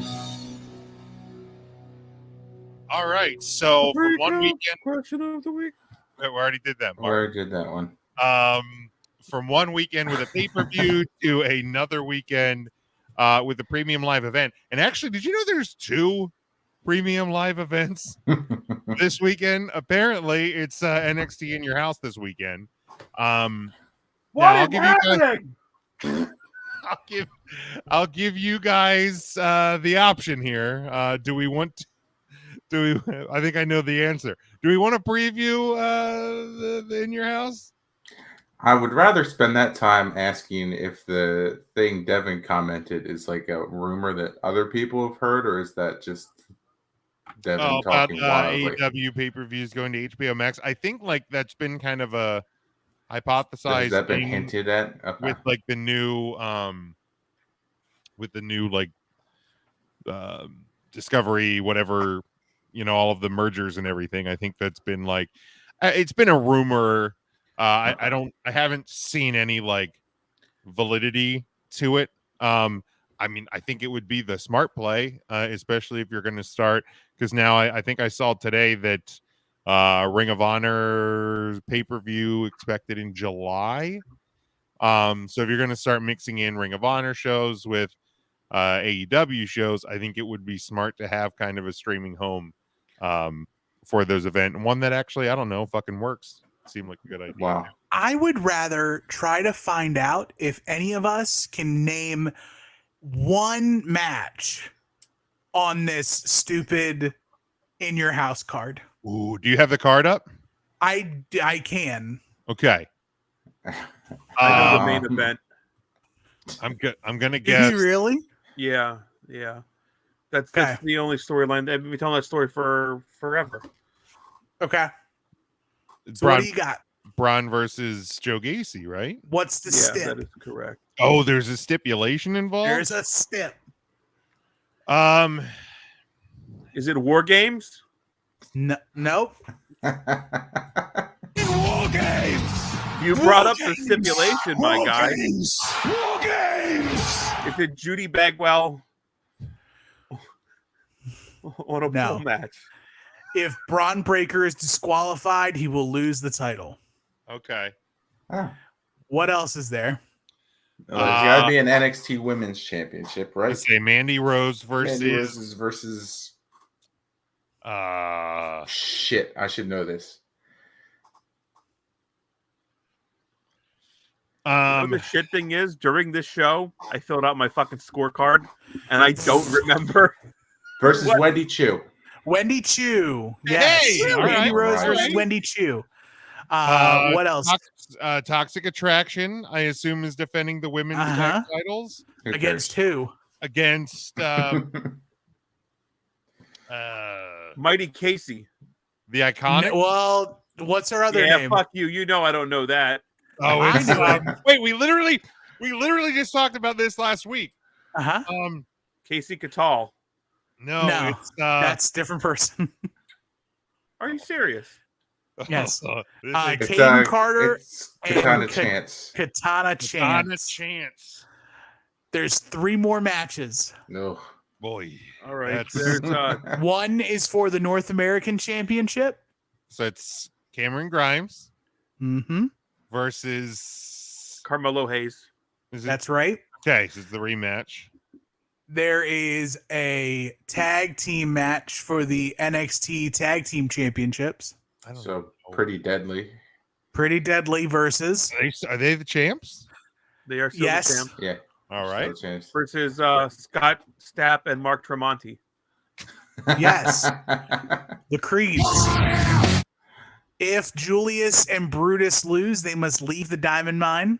All right, so for one weekend, Question of the week. we already did that, I Mark. already did that one. From one weekend with a pay-per-view to another weekend with a premium live event. And actually, did you know there's 2 premium live events this weekend? Apparently, it's NXT in your house this weekend. What is happening? I'll give you guys the option here. Do we want to, I think I know the answer. Do we want to preview the In Your House? I would rather spend that time asking if the thing Devin commented is like a rumor that other people have heard, or is that just Devin talking wildly? AEW pay-per-views going to HBO Max. I think like that's been kind of a hypothesized. Has that been hinted at? Okay. With like the new like Discovery, whatever, all of the mergers and everything. I think that's been like it's been a rumor. I haven't seen any like validity to it. I mean, I think it would be the smart play, especially if you're going to start, because now I think I saw today that Ring of Honor pay-per-view expected in July. So if you're going to start mixing in Ring of Honor shows with AEW shows, I think it would be smart to have kind of a streaming home for those events. And one that actually, I don't know, fucking works. Seemed like a good idea. Wow. I would rather try to find out if any of us can name one match on this stupid In Your House card. Ooh, do you have the card up? I can. Okay. I know the main event. I'm gonna guess. Did he really? Yeah. That's the only storyline. They've been telling that story for forever. Okay. So Braun, what do you got? Braun versus Joe Gacy, right? What's the stip? That is correct. Oh, there's a stipulation involved? There's a stip. Is it War Games? Nope. War Games! You brought up the stipulation, my guy. War Games! Is it Judy Bagwell on a No. pole match? If Braun Breaker is disqualified, he will lose the title. Okay. Oh. What else is there? There's got to be an NXT Women's Championship, right? Let's say Mandy Rose versus. Shit, I should know this. The shit thing is, during this show, I filled out my fucking scorecard, and I don't remember. Versus Wendy Chu. Wendy Chu. Yes. Hey, Mandy Rose versus Wendy Chu. What else? Toxic Attraction, I assume, is defending the women's tag titles. Against who? Against Mighty Casey. The Iconic. Well, what's her other name? Fuck you. You know I don't know that. Oh, wait, we literally just talked about this last week. Casey Catal. No, it's that's a different person. Are you serious? Yes. It's, Caden Carter Katana and Chance. Katana Chance. There's 3 more matches. No. Boy. All right. One is for the North American Championship. So it's Cameron Grimes versus Carmelo Hayes. That's right. Okay, so it's the rematch. There is a tag team match for the NXT Tag Team Championships. So Pretty Deadly. Pretty Deadly versus. Are they the champs? They are still the champs. Yeah. All right. Versus Scott Stapp and Mark Tremonti. Yes. The Creeds. If Julius and Brutus lose, they must leave the Diamond Mine.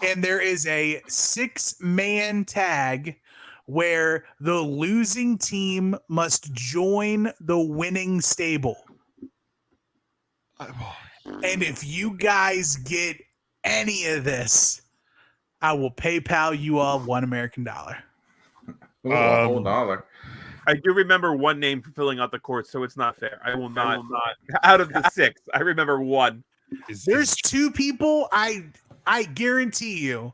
And there is a 6-man tag where the losing team must join the winning stable. And if you guys get any of this, I will PayPal you all $1 American. $1. I do remember one name for filling out the court, so it's not fair. I will not. Out of the 6, I remember one. There's 2 people I guarantee you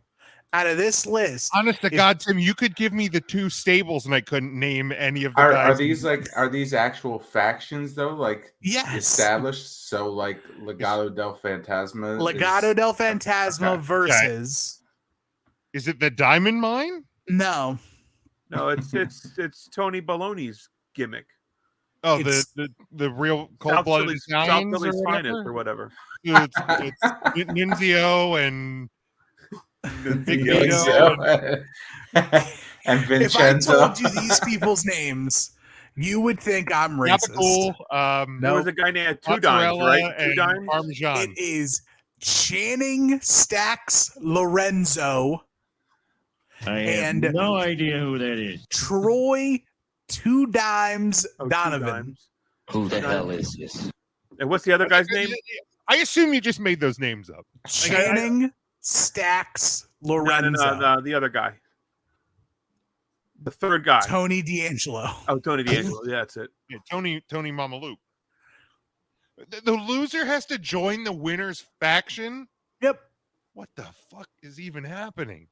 out of this list. Honest to God, Tim, you could give me the 2 stables and I couldn't name any of the guys. Are these actual factions though? Like yes. Established? So like Legado del Fantasma. Legado del Fantasma versus. Is it the Diamond Mine? No. No, it's Tony Baloney's gimmick. Oh, the real cold-blooded Italians South Philly's finest or whatever. It's Nunzio and Big Vito and Vincenzo. If I told you these people's names, you would think I'm racist. There was a guy named Two Dimes, right? Two Dimes. Parmesan. It is Channing Stacks Lorenzo. I have no idea who that is. Troy Two Dimes Donovan. Who the hell is this? And what's the other guy's name? I assume you just made those names up. Channing Stacks Lorenzo. No, the other guy. The third guy. Tony D'Angelo. Oh, Tony D'Angelo. Yeah, that's it. Yeah, Tony Mamaluke. The loser has to join the winner's faction? Yep. What the fuck is even happening?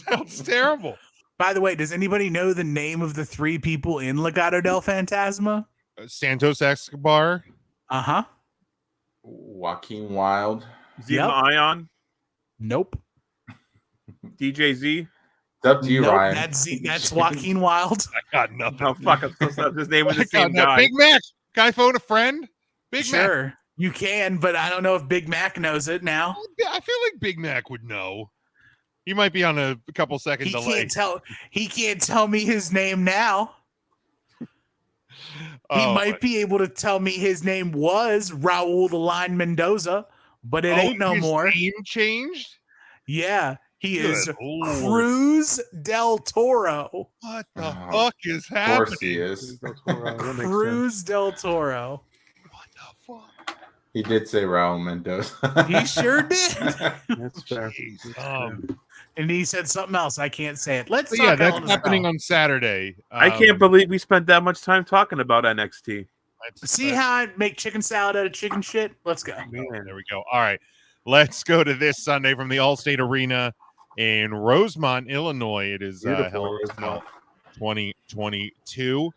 Sounds terrible. By the way, does anybody know the name of the 3 people in Legado del Fantasma? Santos Escobar. Joaquin Wilde. Zima Ion. Nope. DJ Z. It's up to you, Ryan. That's Joaquin Wilde. I got nothing. Oh fuck! I'm supposed to have his name with the same guy. Big Mac. Can I phone a friend? Big Mac. Sure, you can, but I don't know if Big Mac knows it now. I feel like Big Mac would know. He might be on a couple second delay. He can't tell me his name now. He might be able to tell me his name was Raul the Line Mendoza, but it ain't no more. His name changed? Yeah, he is Cruz del Toro. What the fuck is happening? Of course he is. Cruz del Toro. What the fuck? He did say Raul Mendoza. He sure did. That's fair. And he said something else. I can't say it. Let's talk. Yeah, that's happening on Saturday. I can't believe we spent that much time talking about NXT. See how I make chicken salad out of chicken shit? Let's go. There we go. All right. Let's go to this Sunday from the Allstate Arena in Rosemont, Illinois. It is Hell in a Cell 2022.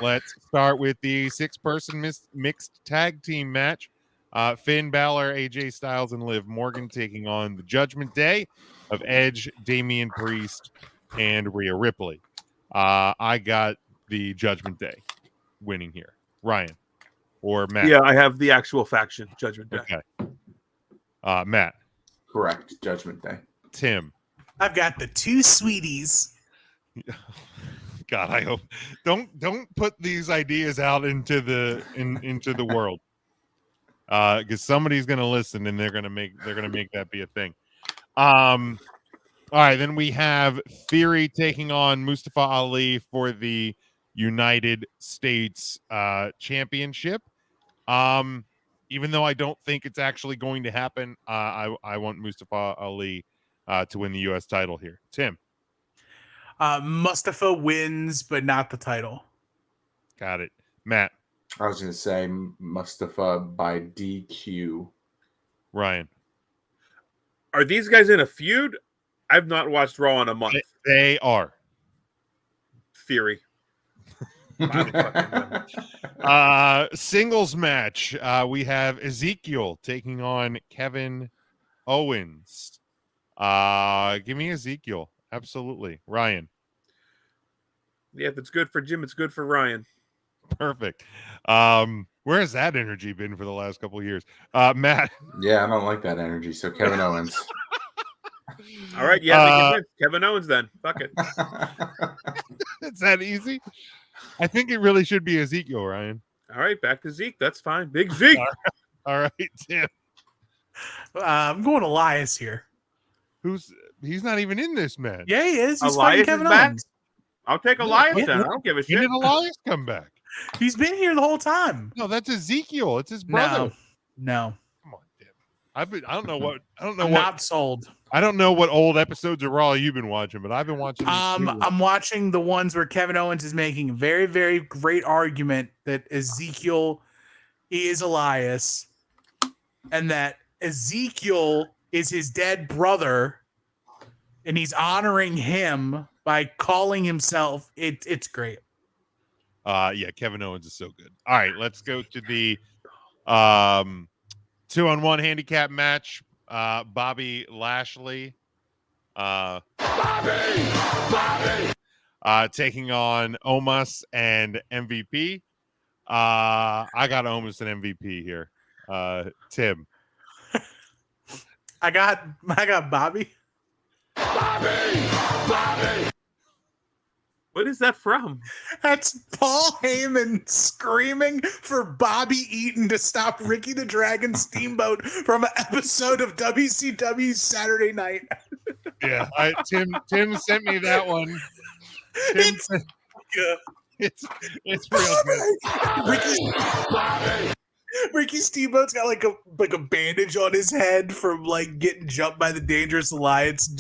Let's start with the 6-person mixed tag team match. Finn Balor, AJ Styles, and Liv Morgan taking on the Judgment Day of Edge, Damian Priest, and Rhea Ripley. I got the Judgment Day winning here. Ryan or Matt? Yeah, I have the actual faction, Judgment Day. Okay. Matt. Correct. Judgment Day. Tim. I've got the two sweeties. God, I hope don't put these ideas out into the world. Because somebody's gonna listen and they're gonna make that be a thing. All right, then we have Theory taking on Mustafa Ali for the United States Championship. Even though I don't think it's actually going to happen, I want Mustafa Ali to win the U.S. title here. Tim. Mustafa wins, but not the title. Got it. Matt. I was going to say Mustafa by DQ. Ryan. Are these guys in a feud? I've not watched Raw in a month. They are. Theory. Singles match. We have Ezekiel taking on Kevin Owens. Give me Ezekiel. Absolutely. Ryan. Yeah, if it's good for Jim, it's good for Ryan. Perfect. Where has that energy been for the last couple of years? Matt. Yeah, I don't like that energy. So Kevin Owens. All right, yeah, Kevin Owens then. Fuck it. It's that easy. I think it really should be Ezekiel, Ryan. All right, back to Zeke. That's fine. Big Zeke. All right, Tim. I'm going Elias here. He's not even in this match. Yeah, he is. He's Elias Kevin is back? Owens. I'll take Elias then. I don't give a shit. When did Elias come back? He's been here the whole time. No, that's Ezekiel. It's his brother. No. Come on, Tim. I don't know what. Not sold. I don't know what old episodes of Raw you've been watching, but I've been watching. I'm watching the ones where Kevin Owens is making a very, very great argument that Ezekiel is Elias, and that Ezekiel is his dead brother, and he's honoring him by calling himself. It's great. Yeah, Kevin Owens is so good. All right, let's go to the 2-on-1 handicap match. Bobby Lashley taking on Omos and MVP. I got Omos and MVP here. Tim. I got Bobby. What is that from? That's Paul Heyman screaming for Bobby Eaton to stop Ricky the Dragon Steamboat from an episode of WCW Saturday Night. Yeah, Tim sent me that one. It's real good. Ricky Steamboat's got like a bandage on his head from like getting jumped by the Dangerous Alliance. And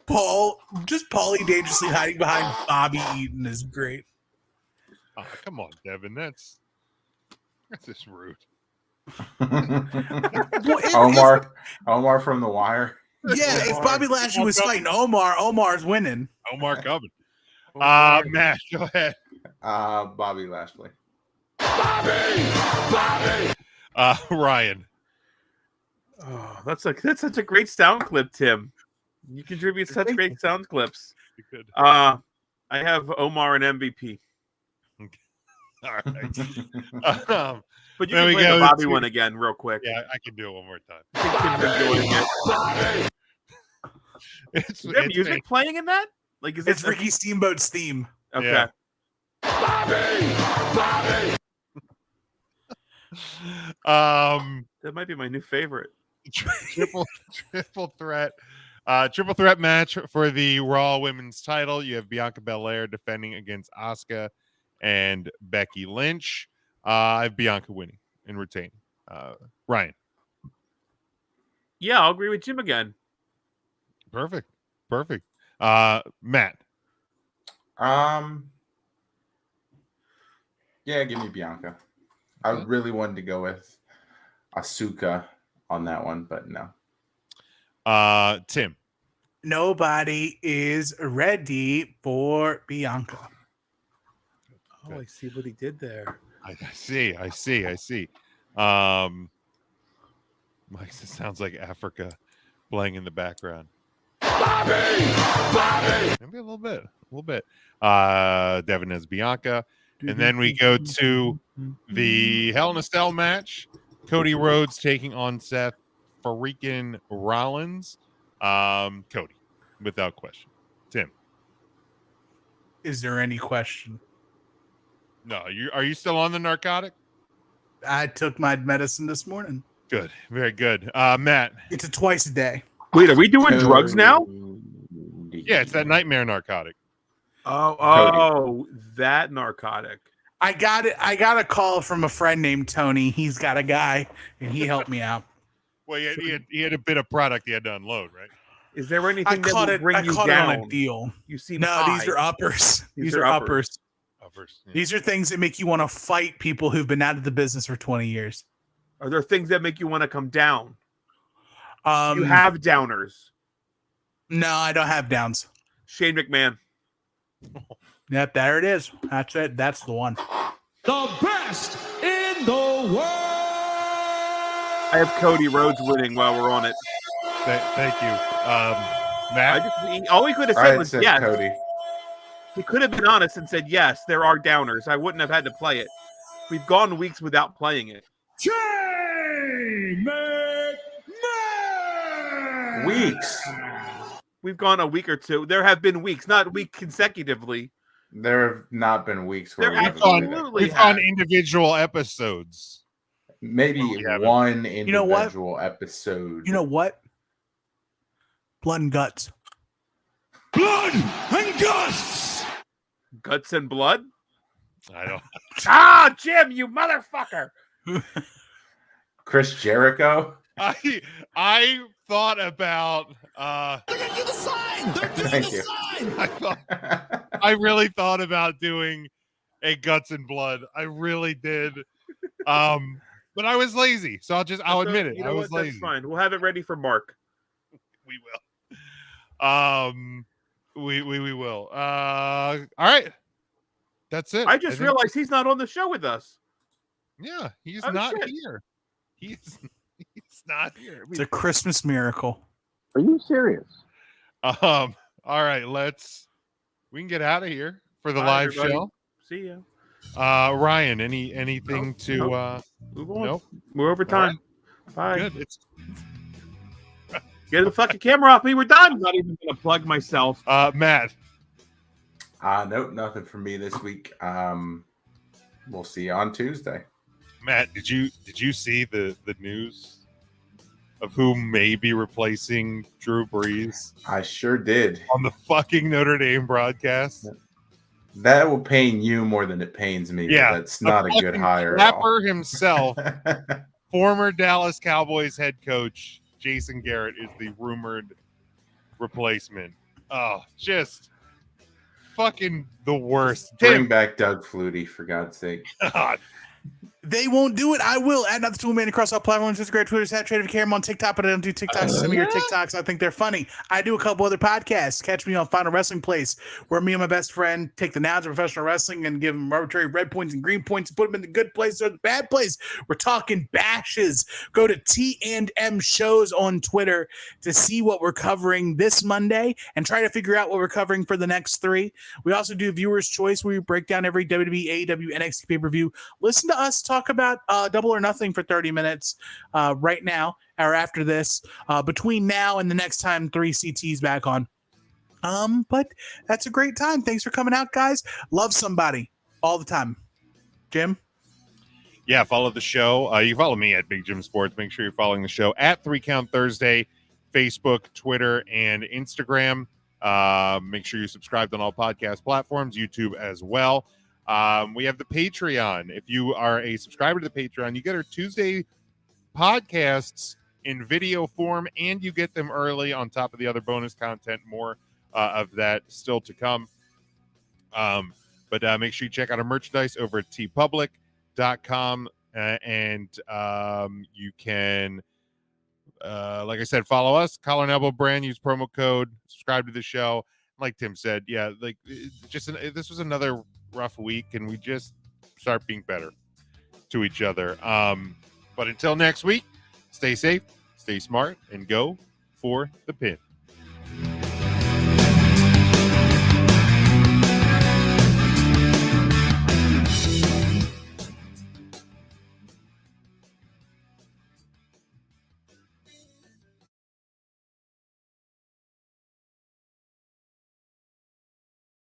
Paulie dangerously hiding behind Bobby Eaton is great. Oh, come on, Devin. That's just rude. Omar from The Wire. Yeah, if Bobby Lashley was fighting Omar's winning. Omar coming. Matt, go ahead. Bobby Lashley. Ryan. Oh, that's such a great sound clip, Tim. You contribute such great sound clips. I have Omar and MVP. Okay. All right. But you can play the Bobby one again real quick. Yeah, I can do it one more time. Is there music playing in that? Like, is it's Ricky Steamboat's theme? Okay. Yeah. That might be my new favorite. Triple threat. Triple threat match for the Raw Women's title. You have Bianca Belair defending against Asuka and Becky Lynch. I have Bianca winning and retaining. Ryan. Yeah, I'll agree with Jim again. Perfect. Matt. Yeah, give me Bianca. I really wanted to go with Asuka on that one, but no. Tim. Nobody is ready for Bianca. Oh, I see what he did there. I see. Mike, it sounds like Africa playing in the background. Bobby! Maybe a little bit. Devin has Bianca. And then we go to the Hell in a Cell match. Cody Rhodes taking on Seth freaking Rollins. Cody, without question. Tim. Is there any question? No, are you still on the narcotic? I took my medicine this morning. Good. Very good. Matt. It's twice a day. Wait, are we doing drugs now? Yeah, it's that nightmare narcotic. Oh, that narcotic. I got it. I got a call from a friend named Tony. He's got a guy, and he helped me out. Well, he had a bit of product he had to unload, right? Is there anything that will bring you caught down? it on a deal. You seem no. high. These are uppers. These are uppers. Yeah. These are things that make you want to fight people who've been out of the business for 20 years. Are there things that make you want to come down? You have downers. No, I don't have downs. Shane McMahon. Yep, there it is. That's it. That's the one. The best in the world. I have Cody Rhodes winning while we're on it. Thank you. Matt? All he could have said I was said yes. Cody. He could have been honest and said, yes, there are downers. I wouldn't have had to play it. We've gone weeks without playing it. Shane McMahon. Weeks. We've gone a week or two. There have been weeks, not week consecutively. There have not been weeks where There we haven't played it. We've on individual episodes. Maybe one individual episode. You know what? Blood and guts. Blood and guts. Guts and blood? I don't. Jim, you motherfucker. Chris Jericho. I thought about They're gonna do the sign! They're doing Thank the you. sign! I really thought about doing a guts and blood. I really did. But I was lazy, so I'll admit it. You know I was what? lazy. That's fine. We'll have it ready for Mark. We will. We will. All right. That's it. I just realized he's not on the show with us. Yeah, he's Oh, not shit. here. He's not here. It's a Christmas miracle. Are you serious? All right, we can get out of here for the Bye, live everybody. show. See ya. Ryan, anything to Move on. nope. We're over time. Bye. Good. It's Get the fucking camera off me. We're done. I'm not even gonna plug myself. Matt. Nope, nothing for me this week. We'll see you on Tuesday. Matt, did you see the news of who may be replacing Drew Brees I sure did. on the fucking Notre Dame broadcast? That will pain you more than it pains me. But Yeah, that's not a good fucking hire at all. Clapper himself, former Dallas Cowboys head coach Jason Garrett is the rumored replacement. Oh, just fucking the worst. Bring back Doug Flutie, for God's sake. God. They won't do it. I will. Add another tool man across all platforms. Instagram, Twitter, Snapchat. If you care, I'm on TikTok, but I don't do TikToks. Some of your TikToks, I think they're funny. I do a couple other podcasts. Catch me on Final Wrestling Place, where me and my best friend take the nouns of professional wrestling and give them arbitrary red points and green points and put them in the good place or the bad place. We're talking bashes. Go to T&M Shows on Twitter to see what we're covering this Monday and try to figure out what we're covering for the next 3. We also do Viewer's Choice, where we break down every WWE, AEW, NXT pay-per-view. Listen to us talk about Double or Nothing for 30 minutes right now or after this, between now and the next time 3CT's back on. But that's a great time. Thanks for coming out, guys. Love somebody all the time. Jim? Yeah, follow the show. You can follow me at Big Jim Sports. Make sure you're following the show at 3 Count Thursday, Facebook, Twitter, and Instagram. Make sure you're subscribed on all podcast platforms, YouTube as well. We have the Patreon. If you are a subscriber to the Patreon, you get our Tuesday podcasts in video form, and you get them early on top of the other bonus content. More of that still to come. But make sure you check out our merchandise over at tpublic.com. And you can, like I said, follow us, Collar and Elbow Brand, use promo code, subscribe to the show. Like Tim said, yeah, like this was another rough week, and we just start being better to each other. But until next week, stay safe, stay smart, and go for the pin.